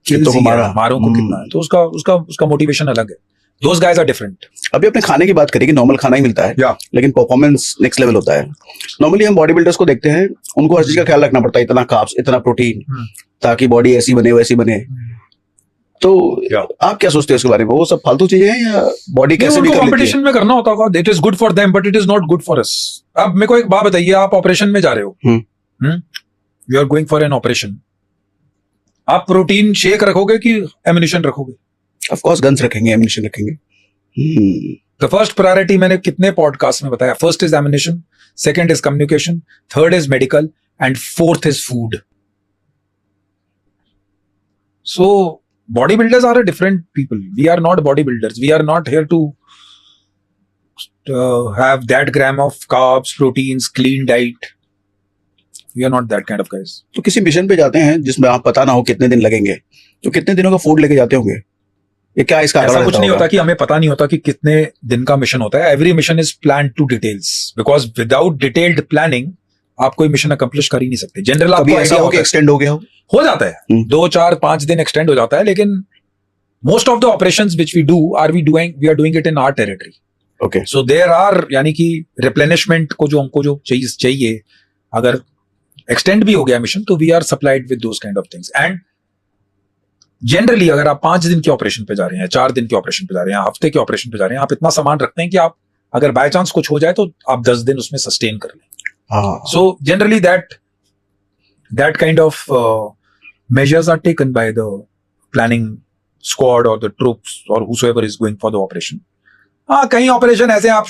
kills he has. मारों को कितना है। तो उसका मोटिवेशन अलग है। Those guys are different. अभी अपने खाने की बात करें कि नॉर्मल खाना ही मिलता है, लेकिन परफॉर्मेंस नेक्स्ट लेवल होता है। नॉर्मली हम बॉडी बिल्डर्स को देखते हैं, उनको हर चीज का ख्याल रखना पड़ता है, इतना कार्ब्स, इतना प्रोटीन, ताकि बॉडी ऐसी बने वैसी बने। तो आप क्या सोचते हैं उसके बारे में? वो सब फालतू चीजें हैं या बॉडी कैसे भी कंपटीशन में करना होता होगा? It is good for them but it is not good for us. अब मेरे को एक बात बताइए, आप ऑपरेशन में जा रहे हो, you are going for an operation, आप प्रोटीन शेक रखोगे कि एम्युनिशन रखोगे? ऑफ कोर्स गन्स रखेंगे, एम्युनिशन रखेंगे। द फर्स्ट प्रायोरिटी मैंने कितने पॉडकास्ट में बताया, first is ammunition, second is communication, third is medical and fourth is food. So bodybuilders are a different people. We are not bodybuilders. We are not here to have that gram of carbs, proteins, clean diet. We are not that kind of guys. तो किसी mission पे जाते हैं जिसमें आप पता ना हो कितने दिन लगेंगे, तो कितने दिनों का फूड लेके जाते होंगे? ये क्या इसका ऐसा कुछ नहीं होता कि हमें पता नहीं होता कि कितने दिन का मिशन होता है। Every mission is planned to details because without detailed planning आप कोई मिशन अकम्प्लिश कर ही नहीं सकते। जनरल आपको ऐसा हो कि एक्सटेंड हो गया हो जाता है, 2, 4, 5 दिन एक्सटेंड हो जाता है, लेकिन most of the operations which we are doing it in our territory. Okay, so there are, यानी कि रिप्लेनिशमेंट को जो हमको जो चाहिए, अगर एक्सटेंड भी हो गया मिशन, तो we are supplied with those kind of things. And generally अगर आप 5 दिन के ऑपरेशन पे जा रहे हैं, 4 दिन के ऑपरेशन पे जा रहे हैं, हफ्ते के ऑपरेशन पे जा रहे हैं, आप इतना सामान रखते हैं कि आप अगर बाय चांस कुछ हो जाए तो आप 10 दिन उसमें सस्टेन कर लें। So generally that kind of measures are taken by the planning squad or the troops or whosoever is going for the operation. हाँ, कहीं ऑपरेशन ऐसे आप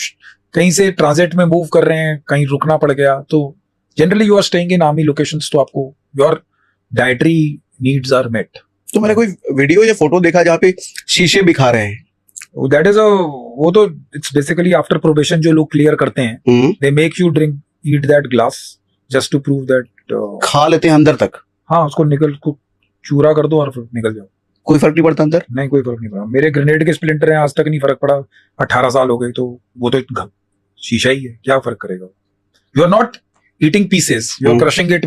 कहीं से ट्रांजिट में मूव कर रहे हैं, कहीं रुकना पड़ गया, तो generally you are staying in army locations, तो आपको your dietary needs are met. तो मैंने कोई वीडियो या फोटो देखा जहाँ पे शीशे भी खा रहे हैं। दैट इज वो तो इट्स बेसिकली आफ्टर प्रोबेशन जो लोग क्लियर करते हैं, they make you drink eat that glass just to prove that खा लेते हैं अंदर तक। हाँ, उसको चूरा कर दो और फिर निकल जाओ। कोई फर्क नहीं पड़ता अंदर? नहीं, कोई फर्क नहीं पड़ा। मेरे ग्रेनेड के स्प्लिंटर हैं, आज तक नहीं फर्क पड़ा। 18 साल हो गए, तो वो तो शीशा ही है, क्या फर्क करेगा? You are not eating pieces, you are crushing it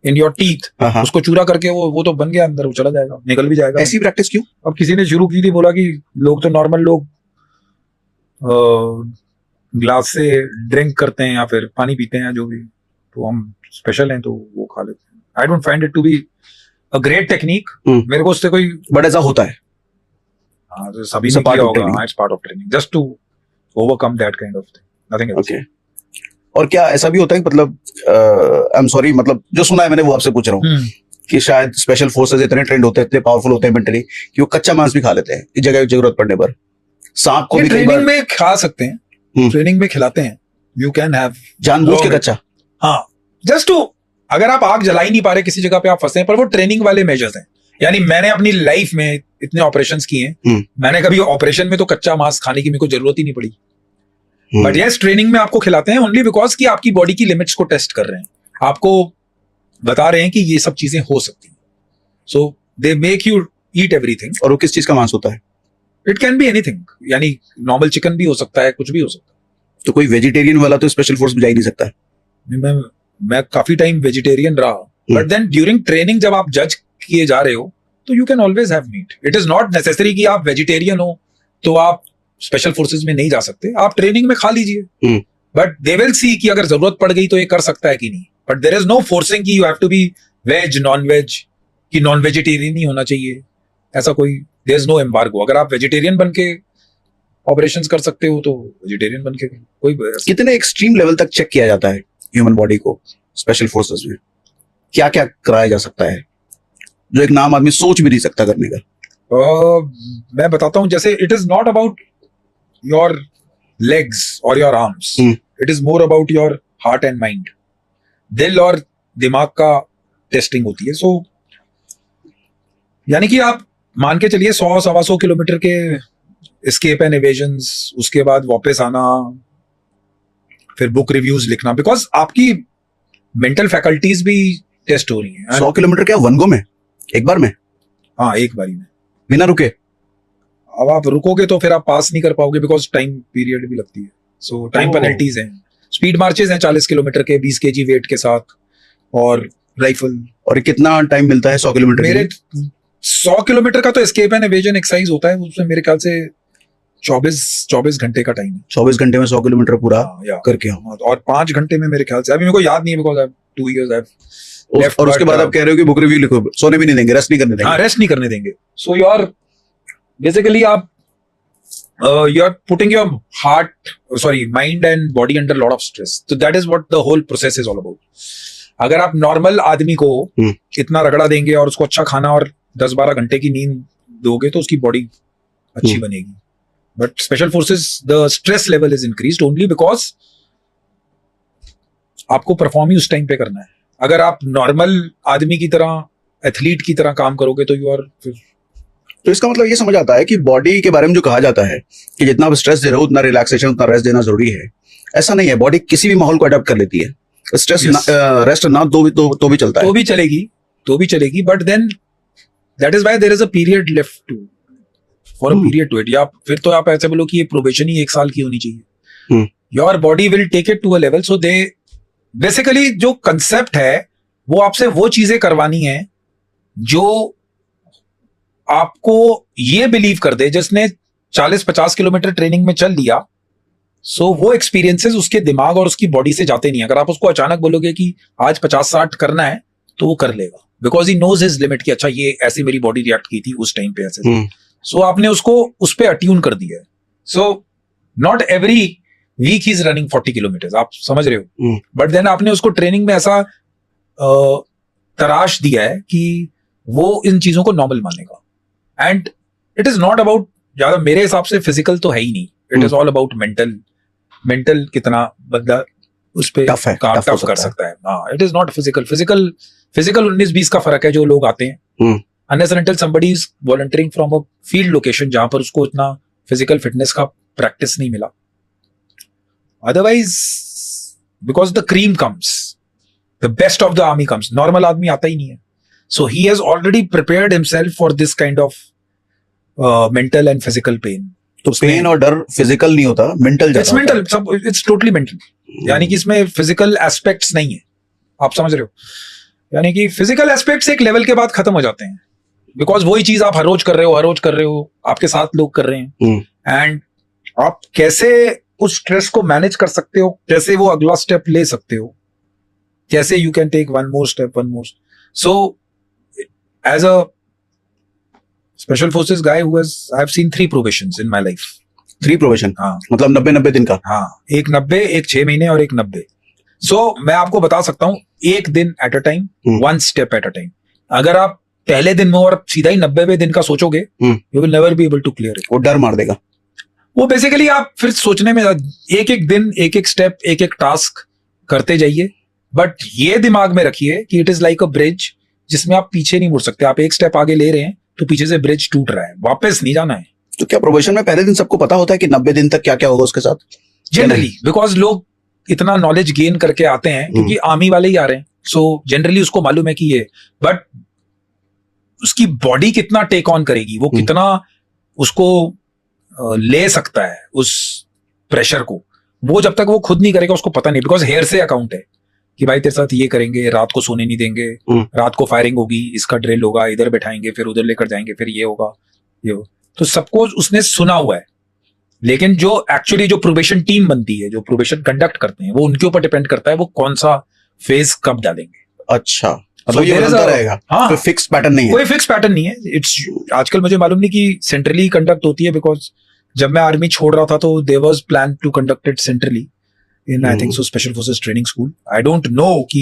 in your teeth. उसको चूरा करके वो तो बन गया अंदर, वो चला जाएगा, निकल भी जाएगा। ऐसी प्रैक्टिस क्यों? अब किसी ने शुरू की थी, बोला कि लोग तो नॉर्मल लोग ग्लास से ड्रिंक करते हैं या फिर पानी पीते हैं जो भी, तो हम स्पेशल हैं तो वो खा लेते हैं। I don't find it to be a great technique. मेरे को उससे कोई बट ऐसा होता है। हाँ, तो सभी ने किया होगा। It's part of training, just to overcome that kind of thing, nothing else. Okay. और क्या ऐसा भी होता है कि मतलब आई एम सॉरी, मतलब जो सुना है मैंने वो आपसे पूछ रहा हूँ कि शायद स्पेशल फोर्सेस इतने ट्रेंड होते हैं, इतने पावरफुल होते हैं मेंटली कि वो कच्चा मांस भी खा लेते हैं जगह जरूरत पड़ने पर। सांप को भी ट्रेनिंग में खा सकते हैं, ट्रेनिंग में खिलाते हैं। यू कैन हैव जानबूझ के कच्चा। हाँ, जस्ट टू, अगर आप आग जला ही नहीं पा रहे, किसी जगह पे आप फंसे हैं, पर वो ट्रेनिंग वाले मेजर्स हैं। यानी मैंने अपनी लाइफ में इतने ऑपरेशंस किए हैं, मैंने कभी ऑपरेशन में तो कच्चा मांस खाने की मेरे को जरूरत ही नहीं पड़ी। बट यस, ट्रेनिंग में आपको खिलाते हैं ओनली बिकॉज कि आपकी बॉडी की लिमिट्स को टेस्ट कर रहे हैं, आपको बता रहे हैं कि ये सब चीजें हो सकती हैं। So they make you eat everything. और वो किस चीज का मांस होता है? इट कैन बी एनीथिंग, यानी नॉर्मल चिकन भी हो सकता है, कुछ भी हो सकता है। तो कोई वेजिटेरियन वाला तो स्पेशल फोर्स में जा ही नहीं सकता। मैं काफी टाइम वेजिटेरियन रहा, बट देन ड्यूरिंग ट्रेनिंग जब आप जज किए जा रहे हो तो you can always have meat. It is not necessary कि आप वेजिटेरियन हो तो आप स्पेशल फोर्सेज में नहीं जा सकते, आप ट्रेनिंग में खा लीजिए। बट दे विल सी कि अगर जरूरत पड़ गई तो ये कर सकता है कि नहीं। But there is no forcing कि you have to be veg, non veg, कि नॉन वेजिटेरियन ही होना चाहिए, ऐसा कोई देयर इज नो एम्बार्गो। अगर आप वेजिटेरियन बन के ऑपरेशंस कर सकते हो तो वेजिटेरियन बन के कोई। कितने एक्सट्रीम लेवल तक चेक किया जाता है ह्यूमन बॉडी को स्पेशल फोर्सेस में? क्या क्या कराया जा सकता है जो एक नाम आदमी सोच भी नहीं सकता करने का? मैं बताता हूं, जैसे it is not about your legs और your arms, it is more about your heart and mind. दिल और दिमाग का टेस्टिंग होती है। सो यानी कि आप मान के चलिए 100-125 किलोमीटर के एस्केप एंड एवेजन्स, उसके बाद वापस आना, फिर बुक रिव्यूज लिखना, बिकॉज आपकी मेंटल फैकल्टीज भी टेस्ट हो रही हैं। 100 किलोमीटर क्या वन गो में, एक बार में? हाँ, एक बारी में, बिना रुके। अब आप रुकोगे तो फिर आप पास नहीं कर पाओगे, बिकॉज टाइम पीरियड भी लगती है। सो टाइम पेनल्टीज हैं। स्पीड मार्चेस हैं 40 किलोमीटर के 20 kg वेट के साथ, और राइफल। और कितना टाइम मिलता है 100 किलोमीटर? मेरे 100 किलोमीटर का तो एस्केप एंड एवेजन एक्सरसाइज होता है, उसमें मेरे ख्याल से 24 घंटे का टाइम है। 24 घंटे में 100 किलोमीटर पूरा करके आओ। और 5 घंटे में मेरे ख्याल से, अभी मेरे को याद नहीं है बिकॉज आई 2 years और उसके बाद आप कह रहे हो कि बुक रिव्यू लिखो, सोने भी नहीं देंगे, रेस्ट नहीं करने देंगे। हाँ, रेस्ट नहीं करने देंगे। सो यू आर बेसिकली आप you are putting your mind and body under a lot of stress. So that is what the whole process is all about. अगर आप नॉर्मल आदमी को इतना रगड़ा देंगे और उसको अच्छा खाना और 10-12 घंटे की नींद दोगे तो उसकी बॉडी अच्छी बनेगी। But special forces, the stress level is increased only because आपको परफॉर्म ही उस टाइम पे करना है। अगर आप नॉर्मल आदमी की तरह, एथलीट की तरह काम करोगे तो यू आर। तो इसका मतलब ये समझ आता है कि बॉडी के बारे में जो कहा जाता है कि जितना आप स्ट्रेस दे रहे हो उतना रिलैक्सेशन, उतना रेस्ट देना जरूरी है, ऐसा नहीं है। बॉडी किसी भी माहौल को अडॉप्ट कर लेती है। स्ट्रेस रेस्ट ना दो भी चलता है, तो भी चलेगी। But then that is why there is a period left to for a period to it. या फिर तो आप ऐसे बोलो कि ये प्रोबेशन ही 1 साल की होनी चाहिए। Your body will take it to a level. So they basically जो कंसेप्ट है वो आपसे वो चीजें करवानी है जो आपको ये बिलीव कर दे, जिसने 40-50 किलोमीटर ट्रेनिंग में चल लिया सो वो एक्सपीरियंसेस उसके दिमाग और उसकी बॉडी से जाते नहीं। अगर आप उसको अचानक बोलोगे कि आज 50-60 करना है तो वो कर लेगा, because he knows his limit कि अच्छा ये ऐसी मेरी बॉडी रिएक्ट की थी उस टाइम पे ऐसे। सो आपने उसको उस पे अट्यून कर दिया है। So not every week he is running 40 kilometre, आप समझ रहे हो, बट देन आपने उसको ट्रेनिंग में ऐसा तराश दिया है कि वो इन चीजों को नॉर्मल मानेगा। And it is not about, ज्यादा मेरे हिसाब से फिजिकल तो है ही नहीं, it is all about mental कितना बंदा उस पे टफ कर सकता है। हाँ, इट इज नॉट फिजिकल 19-20 का फर्क है जो लोग आते हैं unless and until somebody is volunteering from a field location जहां पर उसको इतना फिजिकल फिटनेस का प्रैक्टिस नहीं मिला। Otherwise because the cream comes, the best of the army comes, normal आदमी आता ही नहीं है। So he has already prepared himself for this kind of mental and physical pain. तो पेन और डर फिजिकल नहीं होता, मेंटल इट्स मेंटल, सब इट्स टोटली मेंटल। यानी कि इसमें फिजिकल एस्पेक्ट्स नहीं है, आप समझ रहे हो। यानी कि फिजिकल एस्पेक्ट्स एक लेवल के बाद खत्म हो जाते हैं, बिकॉज वही चीज आप हर रोज कर रहे हो, आपके साथ लोग कर रहे हैं, एंड आप कैसे उस स्ट्रेस को मैनेज कर सकते हो, कैसे वो अगला स्टेप ले सकते हो, कैसे you can take one more step. So as a special forces guy who has I have seen 3 probations in my life। 3 probation, हाँ, मतलब 90 दिन का। हाँ, एक 90, एक 6 महीने और एक 90। सो मैं आपको बता सकता हूं, एक दिन at a time, 1 step at a time. अगर आप पहले दिन में और सीधा ही 90वें दिन का सोचोगे, you will never be able to clear it. वो डर मार देगा। वो बेसिकली आप फिर सोचने में एक एक दिन, एक एक स्टेप, एक एक टास्क करते जाइए, बट ये दिमाग में रखिए कि it is like a bridge जिसमें आप पीछे नहीं मुड़ सकते। आप एक स्टेप आगे ले रहे हैं तो पीछे से ब्रिज टूट रहा है, वापस नहीं जाना है। तो क्या प्रोबेशन में पहले दिन सबको पता होता है कि 90 दिन तक क्या क्या होगा उसके साथ? जनरली बिकॉज लोग इतना नॉलेज गेन करके आते हैं क्योंकि आर्मी वाले ही आ रहे हैं, सो जनरली उसको मालूम है कि ये, बट उसकी बॉडी कितना टेक ऑन करेगी, वो कितना उसको ले सकता है उस प्रेशर को, वो जब तक वो खुद नहीं करेगा उसको पता नहीं। बिकॉज हेयर से अकाउंट है कि भाई तेरे साथ ये करेंगे, रात को सोने नहीं देंगे, रात को फायरिंग होगी, इसका ड्रिल होगा, इधर बैठाएंगे, फिर उधर लेकर जाएंगे, फिर ये होगा, ये होगा। तो सबको उसने सुना हुआ है, लेकिन जो एक्चुअली जो प्रोबेशन टीम बनती है, जो प्रोबेशन कंडक्ट करते हैं, वो उनके ऊपर डिपेंड करता है वो कौन सा फेज कब डालेंगे। अच्छा, मतलब ये बदलता रहेगा। हाँ, कोई फिक्स पैटर्न नहीं है। कोई फिक्स पैटर्न नहीं है। इट्स आजकल मुझे मालूम नहीं कि सेंट्रली कंडक्ट होती है, बिकॉज जब मैं आर्मी छोड़ रहा था तो there was plan to conduct it centrally in I think so special forces training school. I don't know कि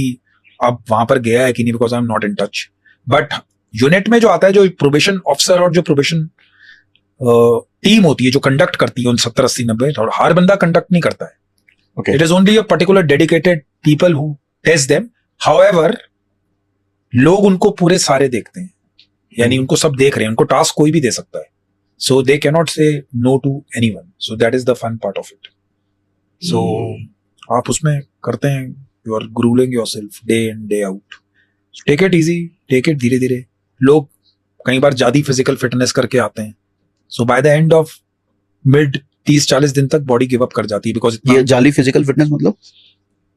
अब वहां पर गया है कि नहीं, because I am not in touch. But unit में जो आता है, जो प्रोबेशन ऑफिसर और जो प्रोबेशन टीम होती है जो कंडक्ट करती है उन 70, 80, 90, और हर बंदा कंडक्ट नहीं करता है। It is only a particular dedicated people who test them. However लोग उनको पूरे सारे देखते हैं, यानी उनको सब देख रहे हैं, उनको टास्क कोई भी दे सकता है, so they can not say no to anyone. So that is the fun part of it. So आप उसमें करते हैं, you are grueling yourself day in day out. Take it easy, take it धीरे धीरे। लोग कई बार ज्यादा फिजिकल फिटनेस करके आते हैं, so by the end of mid 30-40 दिन तक बॉडी गिव अप कर जाती है। बिकॉज ये जाली फिजिकल फिटनेस मतलब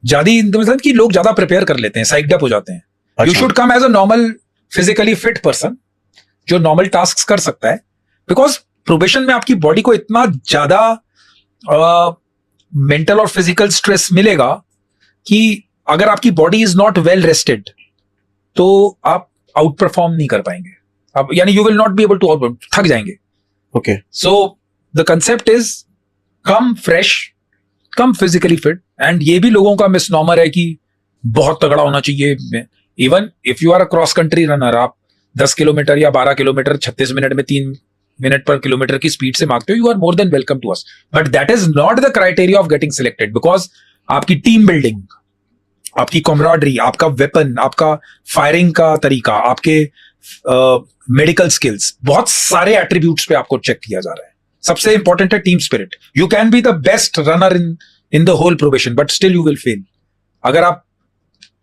ज्यादा मतलब कि लोग ज्यादा प्रिपेयर कर लेते हैं, साइक्ड अप हो जाते हैं। You should come as a normal physically fit person जो नॉर्मल टास्क कर सकता है, बिकॉज प्रोबेशन में आपकी बॉडी को इतना ज्यादा मेंटल और फिजिकल स्ट्रेस मिलेगा कि अगर आपकी body is not well rested तो आप आउट परफॉर्म नहीं कर पाएंगे, आप यानी you will not be able to, थक जाएंगे। Okay, so the concept is come fresh, come physically fit. And ये भी लोगों का मिसनॉमर है कि बहुत तगड़ा होना चाहिए। Even if you are a cross country runner, आप 10 किलोमीटर या 12 किलोमीटर 36 मिनट में 3 मिनट पर किलोमीटर की स्पीड से मांगते हो, you are more than welcome to us, but that is not the criteria of getting selected. Because आपकी team building, आपकी कॉमराडरी, आपका वेपन, आपका फायरिंग का तरीका, आपके मेडिकल स्किल्स, बहुत सारे एट्रीब्यूट्स पे आपको चेक किया जा रहा है। सबसे इंपॉर्टेंट है team spirit. You can be the best runner in the whole probation, but still you will fail. अगर आप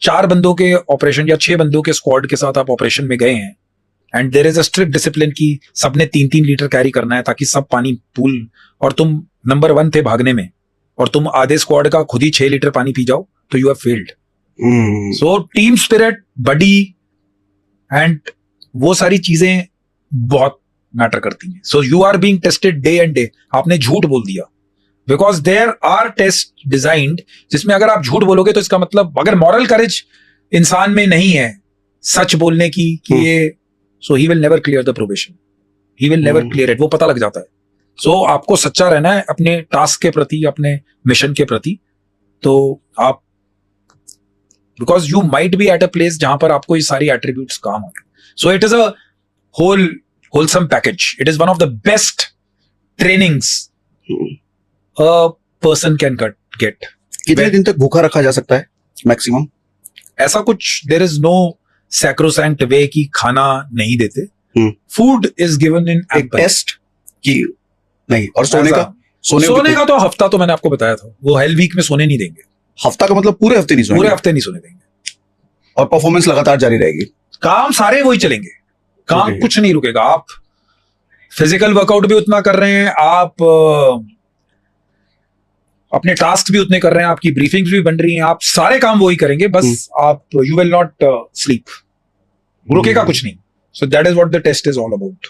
4 बंदों के ऑपरेशन या 6 बंदों के स्क्वाड के साथ आप ऑपरेशन में गए हैं and there is a strict discipline कि सबने 3-3 लीटर कैरी करना है ताकि सब पानी पूल, और तुम नंबर 1 थे भागने में और तुम आधे स्क्वाड का खुद ही 6 लीटर पानी पी जाओ, तो you have failed. So team spirit, buddy and वो सारी चीजें बहुत मैटर करती हैं। So you are being tested day and day. आपने झूठ बोल दिया, because there are test designed जिसमें अगर आप झूठ बोलोगे तो इसका मतलब अगर मॉरल करेज इंसान में नहीं है सच बोलने की कि ये so he will never clear the probation, he will never clear it, वो पता लग जाता है. सो आपको सच्चा रहना है अपने टास्क के प्रति, अपने मिशन के प्रति. तो आप because you might be at a place जहां पर आपको ये सारी एट्रीब्यूट्स काम हो. सो it is a wholesome package. It is one of the best trainings a person can get. कितने दिन तक भूखा रखा जा सकता है मैक्सिमम? ऐसा कुछ there is no sacrosanct way कि खाना नहीं देते. Food is given in एक टेस्ट की नहीं. और सोने का? सोने का तो हफ्ता तो मैंने आपको बताया था, वो हेल वीक में सोने नहीं देंगे. हफ्ता का मतलब पूरे हफ्ते नहीं सोने? पूरे हफ्ते नहीं सोने देंगे. और परफॉर्मेंस लगातार जारी रहेगी? काम सारे वही चलेंगे, काम कुछ नहीं रुकेगा. आप फिजिकल वर्कआउट भी उतना कर रहे हैं, आप अपने टास्क भी उतने कर रहे हैं, आपकी ब्रीफिंग्स भी बन रही हैं, आप सारे काम वही करेंगे, बस आप यू विल नॉट स्लीप, रुकेगा कुछ नहीं. So that is what the test is all about.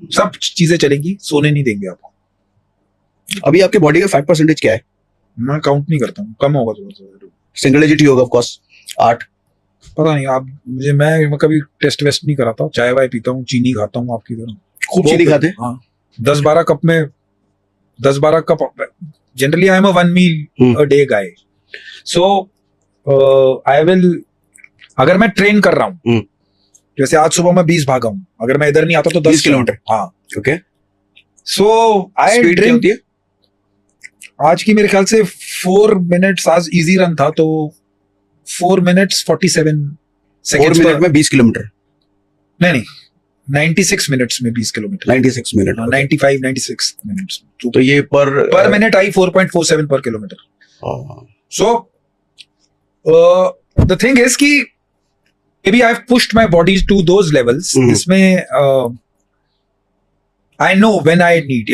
सब चीजें चलेंगी, सोने नहीं देंगे आपको. अभी आपके बॉडी का फैट परसेंटेज क्या है? मैं काउंट नहीं करता हूँ, कम होगा थोड़ा सा. सिंगल डिजिट ही होगा ऑफ कोर्स, 8. पता नहीं, आप मुझे मैं कभी टेस्ट वेस्ट नहीं कराता. चाय वाय पीता हूँ, चीनी खाता हूँ आपकी तरह. खूब चीनी खाते हैं? हाँ, 10-12 कप में 10-12 cup. Generally I am a 1 meal a day guy. So I will, अगर मैं ट्रेन कर रहा हूँ, जैसे आज सुबह मैं 20 भागा हूँ, अगर मैं इधर नहीं आता तो 10 किलोमीटर. हाँ, ओके. So I drink. आज की मेरे ख्याल से 4 minutes, आज इजी रन था तो 4 minutes 47 seconds. 4 मिनट में 20 किलोमीटर? नहीं, 96 minutes में 20 किलोमीटर. 96 मिनट? 95-96 minutes. तो ये पर minute I 4.47 per kilometer. So the thing is कि maybe I've pushed my body to those levels. इसमें I know when I need.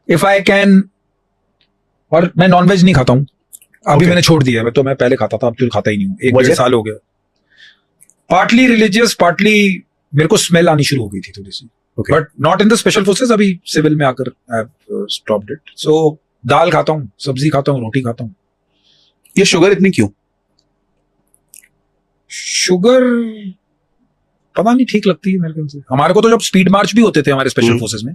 If I can. और मैं नॉनवेज नहीं खाता हूँ अभी. मैंने छोड़ दिया है. तो मैं पहले खाता था, अब तो खाता ही नहीं हूँ. 1-1.5 साल हो गया. पार्टली रिलीजियस, पार्टली मेरे को स्मेल आनी शुरू हो गई थी थोड़ी सी. But not in the special forces. अभी सिविल में आकर I have stopped it. So दाल खाता हूँ, सब्जी खाता हूँ, रोटी खाता हूँ. ये शुगर इतनी क्यों? शुगर पता नहीं, ठीक लगती है मेरे ख्याल से. हमारे को तो जब स्पीड मार्च भी होते थे हमारे स्पेशल फोर्सेस में,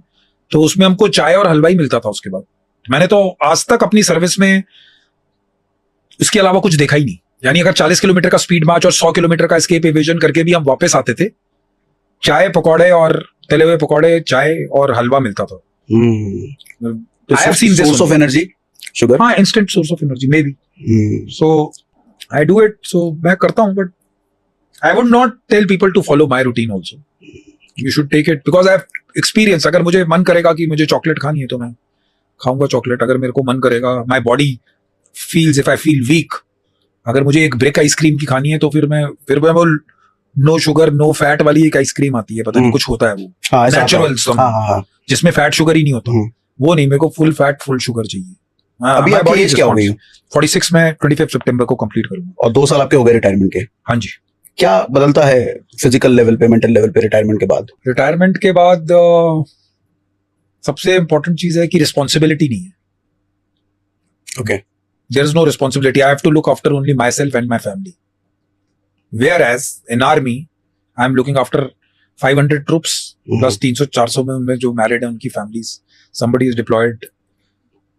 तो उसमें हमको चाय और हलवा ही मिलता था. उसके बाद मैंने तो आज तक अपनी सर्विस में इसके अलावा कुछ देखा ही नहीं. यानी अगर 40 किलोमीटर का स्पीड मार्च और 100 किलोमीटर का एस्केप एवेजन करके भी हम वापस आते थे, चाय पकौड़े और तले हुए पकौड़े, चाय और हलवा मिलता था. Source of energy sugar? हाँ, instant source of energy maybe. So I do it. So मैं करता हूँ, but I would not tell people to follow my routine also. You should take it because I have experience. अगर मुझे मन करेगा कि मुझे चॉकलेट खानी है तो मैं खाऊंगा चॉकलेट. अगर मेरे को मन करेगा, my body feels, if I feel weak, अगर मुझे एक ब्रेक आइसक्रीम की खानी है तो फिर मैं वो नो शुगर नो फैट वाली एक आइसक्रीम आती है, पता नहीं कुछ होता है वो नेचुरल, जिसमें फैट शुगर ही नहीं होता. वो नहीं, मेरे को फुल फैट फुल शुगर चाहिए. अभी आपकी एज क्या हो गई? 46 में 25 सितंबर को कंप्लीट करूंगा. और 2 साल आपके हो गए रिटायरमेंट के? हाँ जी. क्या बदलता है फिजिकल लेवल पे, मेंटल लेवल पे रिटायरमेंट के बाद? रिटायरमेंट के बाद सबसे इंपॉर्टेंट चीज है कि रिस्पॉन्सिबिलिटी नहीं है. Okay. There is no responsibility. I have to look after only my self and my family. Whereas in army, I am looking after 500 troops plus 300-400 में उनमें जो मैरिड है उनकी फैमिलीज. Somebody is deployed,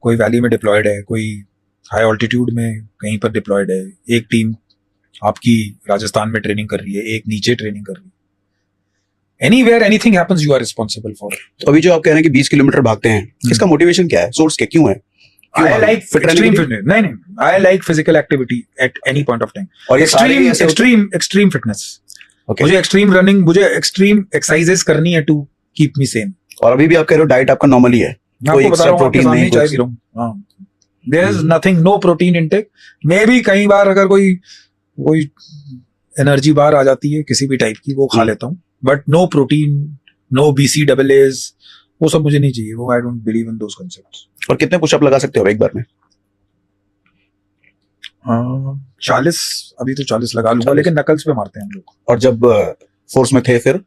कोई valley में diploid है, कोई high altitude में कहीं पर डिप्लॉयड है. एक टीम आपकी राजस्थान में ट्रेनिंग कर रही है, एक नीचे ट्रेनिंग कर रही है. Anywhere anything happens, you are responsible for it. तो अभी जो आप कह रहे हैं कि 20 किलोमीटर भागते हैं, इसका मोटिवेशन क्या है? सोर्स क्या, क्यों है? I like extreme fitness. नहीं, I like physical activity at any point of time. और ये extreme fitness. Okay. मुझे extreme running, मुझे extreme exercises करनी है to keep me sane. और अभी भी आप कह रहे हो डाइट आपका नॉर्मल ही है? कोई एक्स्ट्रा प्रोटीन नहीं, चाय पी रहा हूँ. There is nothing, no protein intake. Maybe कई बार अगर कोई एनर्जी बार आ जाती है किसी भी टाइप की, वो खा लेता हूँ. But no protein, no BCAAs, वो सब मुझे नहीं चाहिए. वो I don't believe in those concepts. और कितने पुशअप लगा सकते हो एक बार में? 40. अभी तो 40 लगा लूंगा, लेकिन नकल्स पे मारते हैं हम लोग. और जब फोर्स में थे फिर?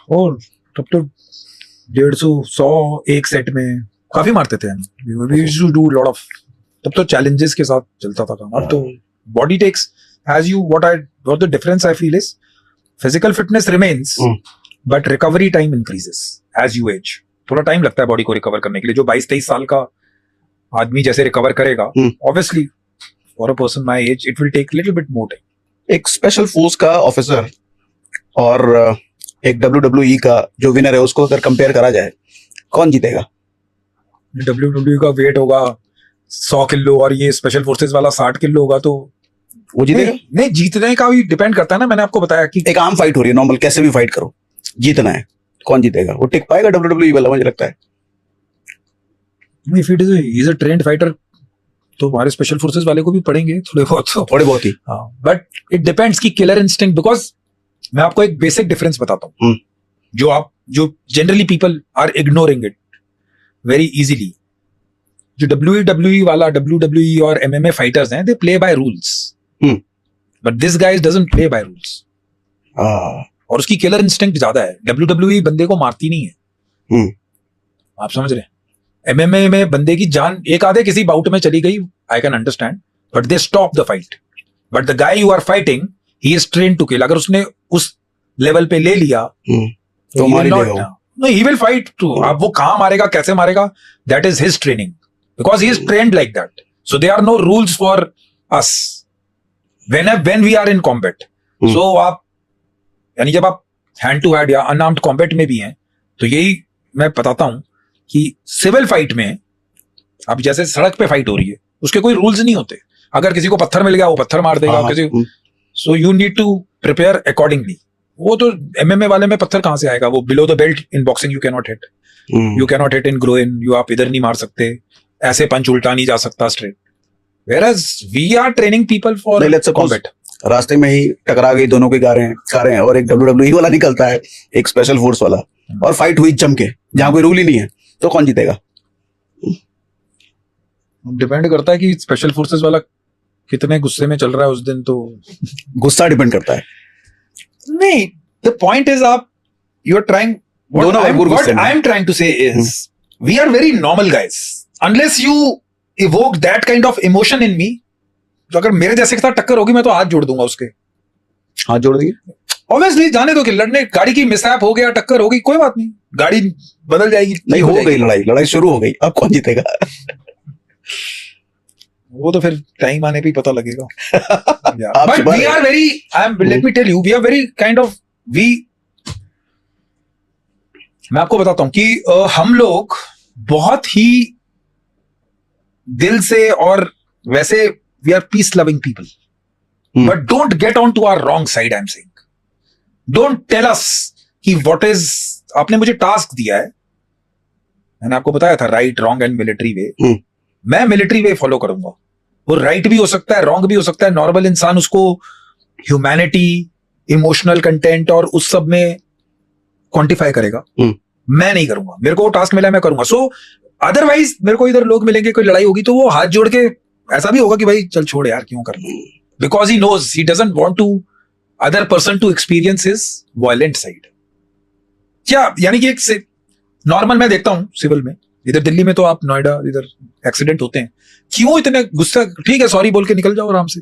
और तब तो 150-100 एक सेट में काफी मारते थे we used to do a lot of, तब तो challenges के साथ चलता था काम. अब तो body takes as you what the difference I feel is physical fitness remains but recovery time increases as you age. थोड़ा टाइम लगता है बॉडी को रिकवर करने के लिए. जो 22-23 साल का आदमी जैसे रिकवर करेगा, obviously for a person my age it will take little bit more time. एक स्पेशल फोर्स का ऑफिसर और एक WWE का जो विनर है उसको अगर कंपेयर करा जाए, कौन जीतेगा? WWE का वेट होगा 100 किलो और ये स्पेशल फोर्सेस वाला 60 किलो होगा, तो वो जीतेगा? नहीं, जीतने का भी डिपेंड करता है ना. मैंने आपको बताया कि एक आम फाइट हो रही है, नॉर्मल कैसे भी फाइट करो, जीतना है, कौन जीतेगा? वो टिक पाएगा WWE वाला? मुझे लगता है if it is a trend fighter तो हमारे स्पेशल फोर्सेस वाले को भी पड़ेंगे थोड़े बहुत ही. बट इट डिपेंड्स की किलर इंस्टिंक्ट. बिकॉज मैं आपको एक बेसिक डिफरेंस बताता हूँ जो generally people are ignoring it very easily. जो WWE वाला WWE और MMA फाइटर्स हैं, they play by rules, but this guys doesn't play by rules. और उसकी किलर इंस्टिंक्ट ज्यादा है. WWE बंदे को मारती नहीं है. आप समझ रहे हैं? MMA में बंदे की जान एक आधे किसी बाउट में चली गई, I can understand, but they stop the fight. But the guy you are fighting, he is trained to kill. अगर उसने उस लेवल पे ले लिया तो मार ही देगा. No, he will fight too. अब वो कहाँ मारेगा, कैसे मारेगा, that is his training. Because he is trained like that. So there are no rules for us when we are in combat. So आप यानी जब आप hand to hand या unarmed combat में भी हैं, तो यही मैं बताता हूँ कि सिविल फाइट में अब जैसे सड़क पे फाइट हो रही है, उसके कोई रूल्स नहीं होते. अगर किसी को पत्थर मिल गया वो पत्थर मार देगा, किसी so you need to prepare accordingly. वो तो MMA वाले में पत्थर कहां से आएगा? वो below the belt in boxing you cannot hit, you cannot hit in groin, you आप इधर नहीं मार सकते, ऐसे पंच उल्टा नहीं जा सकता straight. Whereas we are training people for combat. रास्ते में ही टकरा गई दोनों की कारें और एक WWE वाला निकलता है, एक स्पेशल फोर्स वाला, और फाइट हुई जम के जहां कोई रूल ही नहीं है, तो कौन जीतेगा? डिपेंड करता है कि स्पेशल फोर्सेस वाला कितने गुस्से में चल रहा है उस दिन. तो गुस्सा डिपेंड करता है. नहीं, the point is आप you are trying what I am trying to say is we are very normal guys unless you evoke that kind of emotion in me. तो अगर मेरे जैसे के साथ टक्कर होगी मैं तो हाथ जोड़ दूंगा उसके. हाथ जोड़ देंगे ऑब्वियसली. जाने दो कि लड़ने, गाड़ी की मिसहैप हो गया, टक्कर हो गई, कोई बात नहीं, गाड़ी बदल जाएगी. नहीं हो गई लड़ाई शुरू हो गई, अब कौन जीतेगा? वो तो फिर टाइम आने पे ही पता लगेगा. But we are very, let me tell you, we are very kind of, मैं आपको बताता हूं कि हम लोग बहुत ही दिल से और वैसे we are peace loving people. But don't get on to our wrong side, I'm saying. Don't tell us कि what is, आपने मुझे टास्क दिया है, मैंने आपको बताया था राइट, रॉन्ग एंड मिलिट्री वे. मैं मिलिट्री वे फॉलो करूंगा. वो राइट भी हो सकता है, रॉन्ग भी हो सकता है. नॉर्मल इंसान उसको ह्यूमैनिटी, इमोशनल कंटेंट और उस सब में क्वांटिफाई करेगा. मैं नहीं करूंगा. मेरे को टास्क मिला है, मैं करूंगा. सो अदरवाइज मेरे को इधर लोग मिलेंगे, कोई लड़ाई होगी तो वो हाथ जोड़ के ऐसा भी होगा कि भाई चल छोड़ यार, क्यों करना. Because he knows he doesn't want to other person to experience his violent side. क्या यानी कि एक नॉर्मल मैं देखता हूं सिविल में, इधर दिल्ली में तो आप नोएडा, इधर एक्सीडेंट होते हैं, क्यों इतने गुस्सा? ठीक है, सॉरी बोल के निकल जाओ आराम से.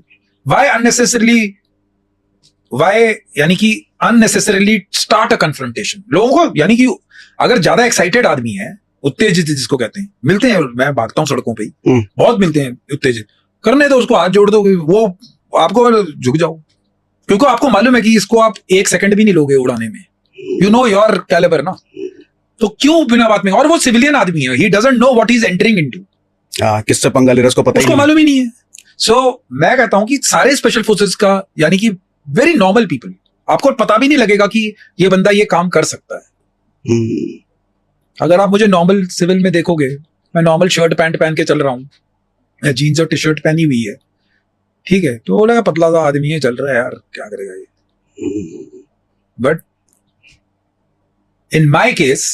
वाई यानी कि अननेसेसरीली स्टार्ट अ कन्फ्रंटेशन. लोगों को यानी कि अगर ज्यादा एक्साइटेड आदमी है, उत्तेजित जिसको कहते हैं, मिलते हैं, मैं भागता हूँ सड़कों पे ही, बहुत मिलते हैं उत्तेजित, करने दो उसको, हाथ जोड़ दो, वो आपको झुक जाओ, क्योंकि आपको मालूम है कि इसको आप 1 सेकंड भी नहीं लोगे उड़ाने में. यू नो योर कैलिबर ना. तो क्यों बिना बात में? और वो सिविलियन आदमी है, he doesn't know what he is entering into. किससे पंगा ले रहा है उसको पता, उसको मालूम ही नहीं है. सो मैं कहता हूं कि सारे स्पेशल फोर्सेस का यानी कि वेरी नॉर्मल पीपल, आपको पता भी नहीं लगेगा कि ये बंदा ये काम कर सकता है. अगर आप मुझे नॉर्मल सिविल में देखोगे, मैं नॉर्मल शर्ट पैंट पहन के चल रहा हूँ, जीन्स और टी शर्ट पहनी हुई है, ठीक है, तो बोला पतला सा आदमी है, चल रहा है यार, क्या करेगा ये. But in my case,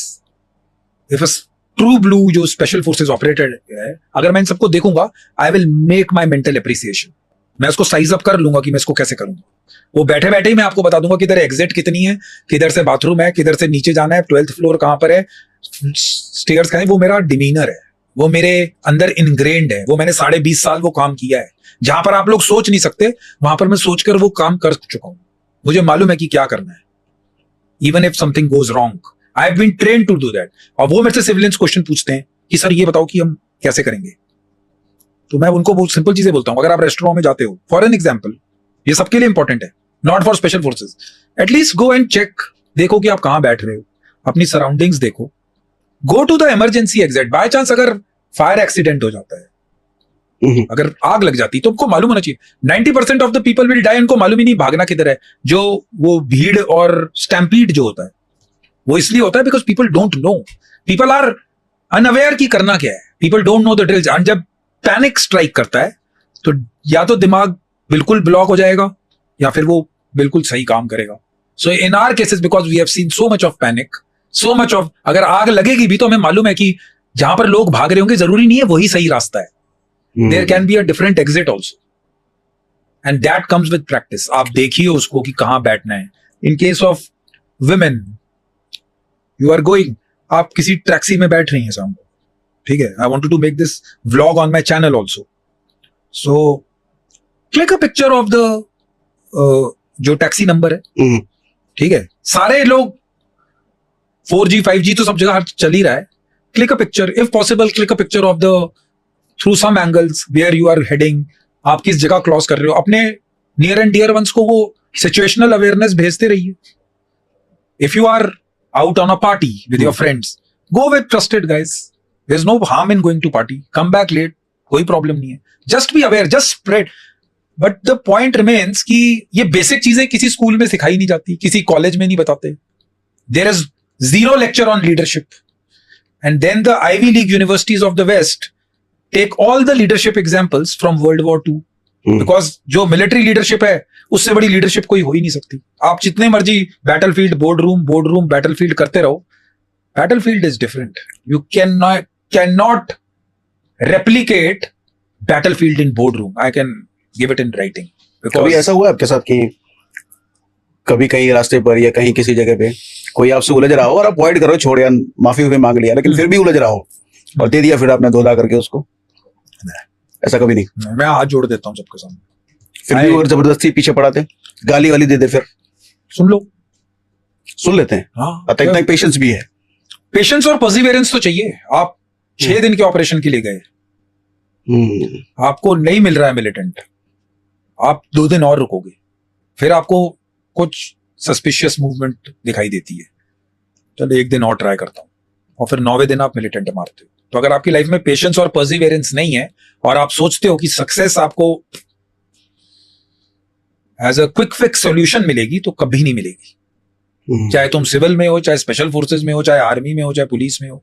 if a true blue जो स्पेशल फोर्सेस ऑपरेटेड है, अगर मैं इन सबको देखूंगा, I will make my mental appreciation. मैं उसको साइज अप कर लूंगा कि मैं इसको कैसे करूंगा. वो बैठे बैठे ही मैं आपको बता दूंगा किधर एग्जिट कितनी है, किधर से बाथरूम है, किधर से नीचे जाना है, 12th फ्लोर कहां पर है, स्टेयर्स का है, वो मेरा डिमीनर है, वो मेरे अंदर इनग्रेन्ड है, वो मैंने 20.5 साल वो काम किया है। जहां पर आप लोग सोच नहीं सकते, वहां पर मैं सोचकर वो काम कर चुका हूं। मुझे मालूम है कि क्या करना है, even if something goes wrong, I have been trained to do that. और वो मेरे से सिविलियंस क्वेश्चन पूछते हैं कि सर ये बताओ कि हम कैसे करेंगे, तो मैं उनको बहुत सिंपल चीजें बोलता हूं। अगर आप रेस्टोरेंट में जाते हो, फॉर एन एग्जाम्पल, ये सबके लिए इंपॉर्टेंट है, not for special forces, at least go and check, देखो कि आप कहां बैठ रहे हो, अपनी सराउंडिंग्स देखो, go to the emergency exit. By chance अगर फायर एक्सीडेंट हो जाता है, अगर आग लग जाती, तो आपको मालूम होना चाहिए 90% of the people will die, उनको मालूम ही नहीं भागना किधर है। जो वो भीड़ और स्टैम्पीड जो होता है, वो इसलिए होता है because people don't know, people are unaware की करना क्या है, people don't know the drills. And जब पैनिक स्ट्राइक करता है, तो या तो दिमाग बिल्कुल ब्लॉक हो जाएगा, या फिर वो बिल्कुल सही काम करेगा। So in our cases, because we have seen so much of panic, so much of, अगर आग लगेगी भी तो हमें मालूम है कि जहां पर लोग भाग रहे होंगे जरूरी नहीं है वही सही रास्ता है, there can be a different exit also, and that comes with practice. आप देखिए उसको कि कहां बैठना है। In case of women, you are going, आप किसी टैक्सी में बैठ रही हैं शाम को, ठीक है, I wanted to make this vlog on my channel also, so click a picture of the जो टैक्सी नंबर है, ठीक है, सारे लोग 4G 5G तो सब जगह चल ही रहा है, click a picture, if possible click a picture of the through some angles where you are heading, आप किस जगह क्रॉस कर रहे हो, अपने नियर एंड डियर वंस को वो सिचुएशनल अवेयरनेस भेजते रहिए। If you are out on a party with your friends, go with trusted guys, there's no harm in going to party, come back late, कोई problem नहीं है, just be aware, just spread, but the point remains कि ये basic चीजें किसी school में सिखाई नहीं जाती, किसी कॉलेज में नहीं बताते, there is zero lecture on leadership, and then the Ivy League universities of the West take all the leadership examples from World War II, because जो मिलिट्री लीडरशिप है उससे बड़ी लीडरशिप कोई हो ही नहीं सकती। आप जितने मर्जी बैटलफील्ड बोर्ड रूम बैटलफील्ड करते रहो, battlefield is different, you can not replicate battlefield in board room, I can give it in writing. कभी ऐसा हुआ आपके साथ कि कभी कहीं रास्ते पर या कहीं किसी जगह पे कोई आपसे उलझ रहा हो और आप अवॉइड करो, छोड़ यार माफी मांग लिया, लेकिन फिर भी उलझ रहा हो और दे दिया फिर आपने धोधा करके उसको? ऐसा कभी नहीं? मैं हाथ जोड़ देता हूँ सबके सामने, फिर भी अगर जबरदस्ती पीछे पड़ाते, गाली वाली दे दे, फिर सुन लेते हैं। हाँ, इतना पेशेंस भी है, पेशेंस और पर्सिवियरेंस तो चाहिए। आप 6 दिन के ऑपरेशन के लिए गए, आपको नहीं मिल रहा है मिलिटेंट, आप 2 दिन और रुकोगे, फिर आपको कुछ सस्पिशियस मूवमेंट दिखाई देती है, चलो 1 दिन और ट्राई करता हूं, और फिर 9वें दिन आप मिलिटेंट मारते हो। तो अगर आपकी लाइफ में पेशेंस और पर्सिवियरेंस नहीं है और आप सोचते हो कि सक्सेस आपको as a quick fix solution मिलेगी, तो कभी नहीं मिलेगी। चाहे तुम सिविल में हो, चाहे स्पेशल फोर्सेस में हो, चाहे आर्मी में हो, चाहे पुलिस में हो,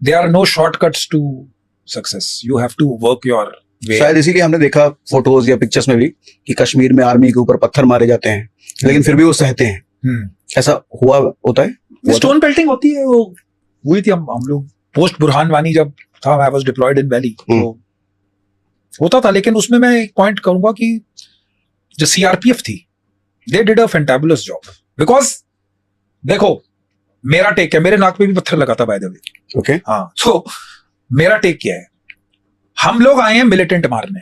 there are no shortcuts to success, you have to work your way. शायद इसीलिए हमने देखा फोटोज या पिक्चर्स में भी कि कश्मीर में आर्मी के ऊपर पत्थर मारे जाते हैं, लेकिन फिर भी वो सहते हैं। ऐसा होता है? स्टोन पेल्टिंग होती है, वो हुई थी। हम लोग पोस्ट बुरहान वानी जब था, I was deployed in valley, तो होता था। लेकिन उसमें मैं एक पॉइंट कहूंगा कि जो सीआरपीएफ थी, they did a fantabulous job, because देखो मेरा टेक है, मेरे नाक पे भी पत्थर लगा था बाय द वे, ओके, हाँ। तो मेरा टेक क्या है, हम लोग आए हैं मिलिटेंट मारने,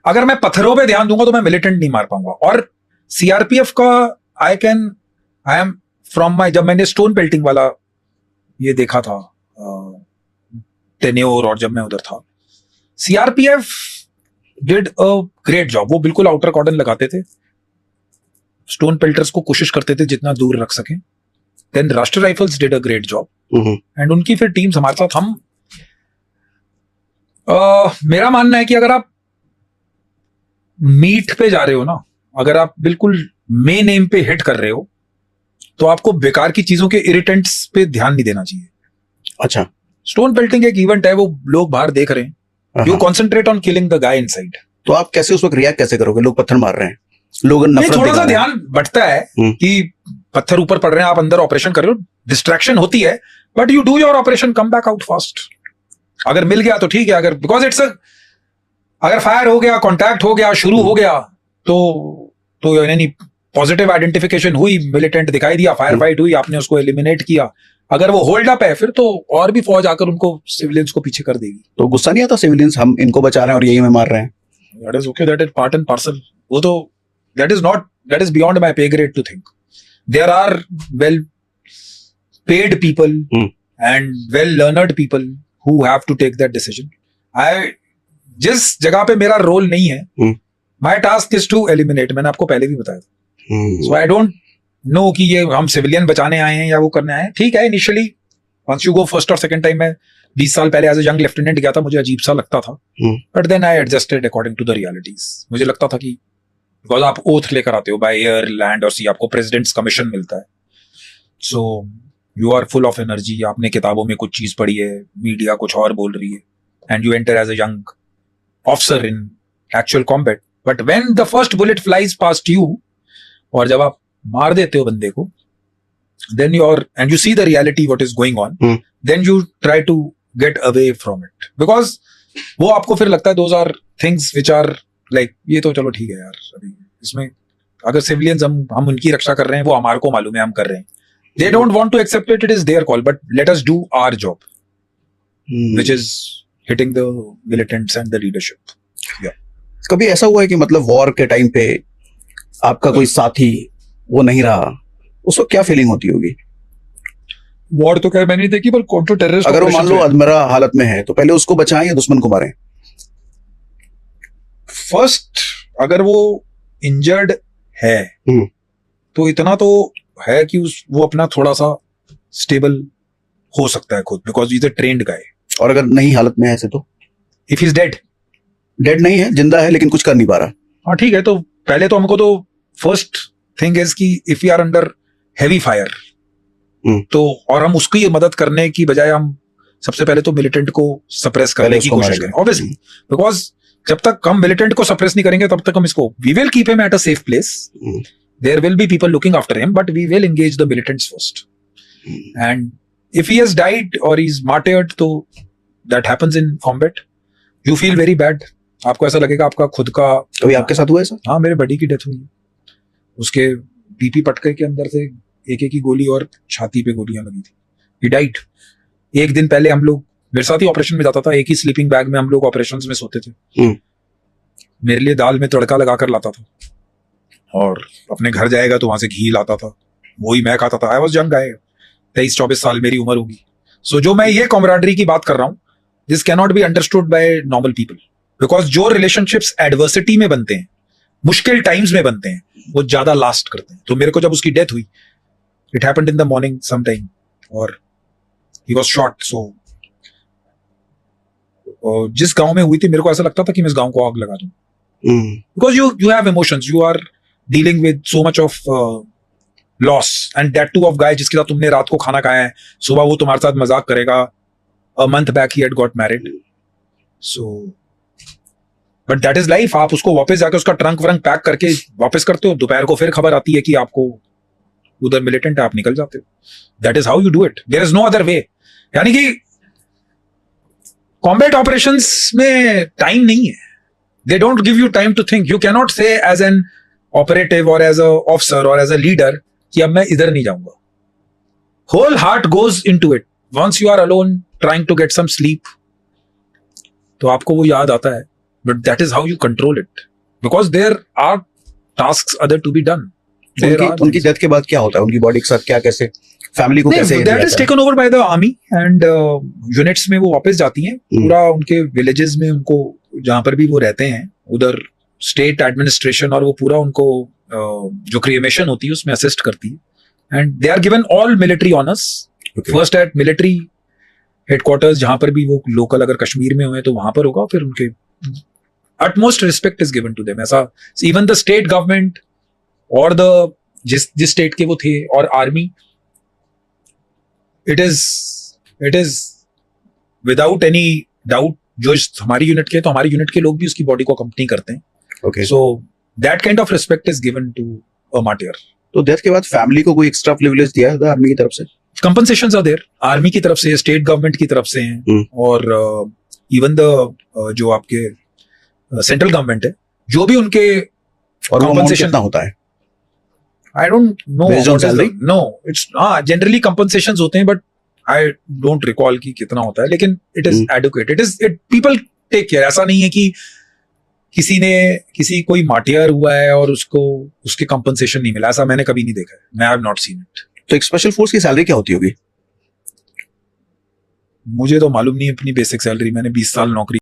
अगर मैं पत्थरों पे ध्यान दूंगा तो मैं मिलिटेंट नहीं मार पाऊंगा। और सीआरपीएफ का आई एम फ्रॉम माई, जब मैंने स्टोन पेल्टिंग वाला ये देखा था टेन्योर, और जब मैं उधर था, CRPF did a great job. वो बिल्कुल आउटर कॉर्डन लगाते थे, स्टोन पेल्टर्स को कोशिश करते थे जितना दूर रख सकें। देन राष्ट्रीय rifles did a great job, and उनकी फिर टीम्स हमारे साथ। हम मेरा मानना है कि अगर आप मीट पे जा रहे हो ना, अगर आप बिल्कुल मेन एम पे हिट कर रहे हो, तो आपको बेकार की चीजों के इरिटेंट्स पे ध्यान नहीं देना चाहिए। अच्छा, स्टोन पेल्टिंग एक इवेंट है, वो लोग बाहर देख रहे हैं, you concentrate on killing the guy inside. तो आप कैसे उस वक्त रिएक्ट कैसे करोगे? लोग पत्थर मार रहे हैं, लोग नफरत, थोड़ा सा ध्यान बटता है कि पत्थर ऊपर पड़ रहे हैं, आप अंदर ऑपरेशन कर रहे हो, डिस्ट्रैक्शन होती है, but you do your operation, come back out fast. अगर मिल गया तो ठीक है, अगर बिकॉज इट्स अगर फायर हो गया, कॉन्टैक्ट हो गया, शुरू हो गया, तो यानी पॉजिटिव आइडेंटिफिकेशन हुई, मिलिटेंट दिखाई दिया, फायर फाइट हुई, आपने उसको एलिमिनेट किया, अगर वो होल्ड अप है फिर तो और भी फौज आकर उनको सिविलियंस को पीछे कर देगी। तो गुस्सा नहीं आता सिविलियंस, हम इनको बचा रहे हैं और यही में मार रहे हैं? That is okay, that is part and parcel. वो तो that is beyond my pay grade to think. There are well paid people and well learned people who have to take that decision. जिस जगह पे मेरा role नहीं है, my task is to eliminate. मैंने आपको पहले भी बताया था। सो आई डोंट नो कि ये हम सिविलियन बचाने आए हैं या वो करने आए हैं। ठीक है, initially once you go first और सेकंड टाइम, मैं 20 साल पहले एज अ यंग लेफ्टिनेंट गया था, मुझे अजीब सा लगता था, but then I adjusted according to the realities. मुझे लगता था कि बिकॉज आप ओथ लेकर आते हो बाय एयर, लैंड और सी, आपको प्रेसिडेंट्स कमीशन मिलता है, so you are full of energy, आपने किताबों में कुछ चीज पढ़ी है, मीडिया कुछ और बोल रही है, and you enter as a young officer in actual combat. But when the first bullet flies past you, और जब आप मार देते हो बंदे को, then and you see the reality what is going on, then you try to get away from it, because वो आपको फिर लगता है those are things which are like, ये तो चलो ठीक है यार, अभी इसमें अगर सिविलियंस हम उनकी रक्षा कर रहे हैं, वो हमारे को मालूम है हम कर रहे हैं, they don't want to accept it, it is their call, but let us do our job, which is hitting the militants and the leadership. Yeah. कभी ऐसा हुआ है कि मतलब वॉर के टाइम पे आपका कोई साथी वो नहीं रहा, उसको क्या फीलिंग होती होगी? वॉर तो खैर मैंने नहीं देखी, पर काउंटर टेररिस्ट अगर वो मान लो अधमरा हालत में है, तो पहले उसको बचाएं या दुश्मन को मारें? फर्स्ट, अगर वो इंजर्ड है तो इतना तो है कि वो अपना थोड़ा सा स्टेबल हो सकता है खुद, बिकॉज इज अ ट्रेन्ड गाय। और अगर नहीं हालत में है ऐसे तो? इफ इज डेड नहीं है, जिंदा है लेकिन कुछ कर नहीं पा रहा। हाँ ठीक है, तो पहले तो हमको तो फर्स्ट थिंग इज कि if you are under heavy fire, तो और हम उसकी मदद करने की बजाय हम सबसे पहले तो मिलिटेंट को सप्रेस करने की कोशिश करें, ऑब्वियसली, बिकॉज जब तक हम मिलिटेंट को सप्रेस नहीं करेंगे तब तक हम इसको, we will keep him at a safe place, there will be people looking after him, but we will engage the militants first, and if he has died और ही इज मार्टर्ड, तो that happens in combat, you feel very bad, आपको ऐसा लगेगा आपका खुद का। कभी आपके साथ हुआ ऐसा? हाँ, मेरे बडी की डेथ हुई, उसके बीपी पटके के अंदर से एक की गोली और छाती पे गोलियां लगी थी, ही डाइड। एक दिन पहले हम लोग, मेरे साथ ही ऑपरेशन में जाता था, एक ही स्लीपिंग बैग में हम लोग ऑपरेशंस में सोते थे, मेरे लिए दाल में तड़का लगाकर लाता था, और अपने घर जाएगा तो वहां से घी लाता था, वही मैं खाता था। आई वॉज यंग गाय, 23-24 साल मेरी उम्र होगी। सो जो मैं ये कॉमराडरी की बात कर रहा हूँ, this can not be understood by normal people, because जो रिलेशनशिप्स एडवर्सिटी में बनते हैं, मुश्किल टाइम्स में बनते हैं, वो ज्यादा लास्ट करते हैं। तो मेरे को जब उसकी डेथ हुई, it happened in the morning some time, और ही वाज शॉट। सो जिस गांव में हुई थी, मेरे को ऐसा लगता था कि मैं इस गांव को आग लगा दूं, because you have emotions, you are dealing with so much of loss, and that too of guy जिसके साथ तुमने रात को खाना खाया है, सुबह वो तुम्हारे साथ मजाक करेगा। A month back he had got married, so but that is life. आप उसको वापस जाकर उसका ट्रंक व्रंक पैक करके वापस करते हो, दोपहर को फिर खबर आती है कि आपको उधर मिलिटेंट है, आप निकल जाते हो। That is how you do it, there is no other way. यानी कि कॉम्बैट ऑपरेशंस में टाइम नहीं है, they don't give you time to think. You can not say as an operative और एज अ ऑफिसर और as a leader कि अब मैं इधर नहीं जाऊंगा। Whole heart goes into it. Once you are alone trying to get some sleep, तो आपको वो याद आता है, but that is how you control it, because there are tasks other to be done. उनकी डेथ के बाद क्या होता है, उनकी बॉडी के साथ क्या, कैसे फैमिली को कैसे? That is taken over by the army and units में वो वापस जाती हैं, पूरा उनके विलेजेस में, उनको जहां पर भी वो रहते हैं उधर स्टेट एडमिनिस्ट्रेशन और वो पूरा उनको जो क्रिमेशन होती है उसमें असिस्ट करती है, and they are given all military honours. First at military headquarters, जहां पर भी वो लोकल अगर कश्मीर में हुए तो वहां पर होगा, फिर उनके utmost respect is given to them। ऐसा even the state government और the जिस स्टेट के वो थे और army, it is without any doubt, जो हमारी यूनिट के, तो हमारी यूनिट के लोग भी उसकी बॉडी को अकम्पनी करते हैं। Okay. So that kind of respect is given to a martyr। तो डेथ के बाद फैमिली को कोई एक्स्ट्रा प्रिविलेज दिया है आर्मी की तरफ से? कंपनसेशंस आर देयर, आर्मी की तरफ से, स्टेट गवर्नमेंट की तरफ से हैं, और इवन द जो आपके सेंट्रल गवर्नमेंट है, जो भी उनके और कंपनसेशन कितना होता है? I don't know Based on salary? No it's हाँ जनरली कंपनसेशंस होते हैं बट आई डोंट रिकॉल कि कितना होता है लेकिन it is educate it people take care ऐसा नहीं है कि किसी कोई माटियर हुआ है और उसको उसके कंपनसेशन नहीं मिला ऐसा मैंने कभी नहीं देखा है मैं हैव नॉट सीन इट तो एक स्पेशल फोर्स की सैलरी क्या होती होगी? मुझे तो मालूम नहीं अपनी बेसिक सैलरी मैंने 20 साल नौकरी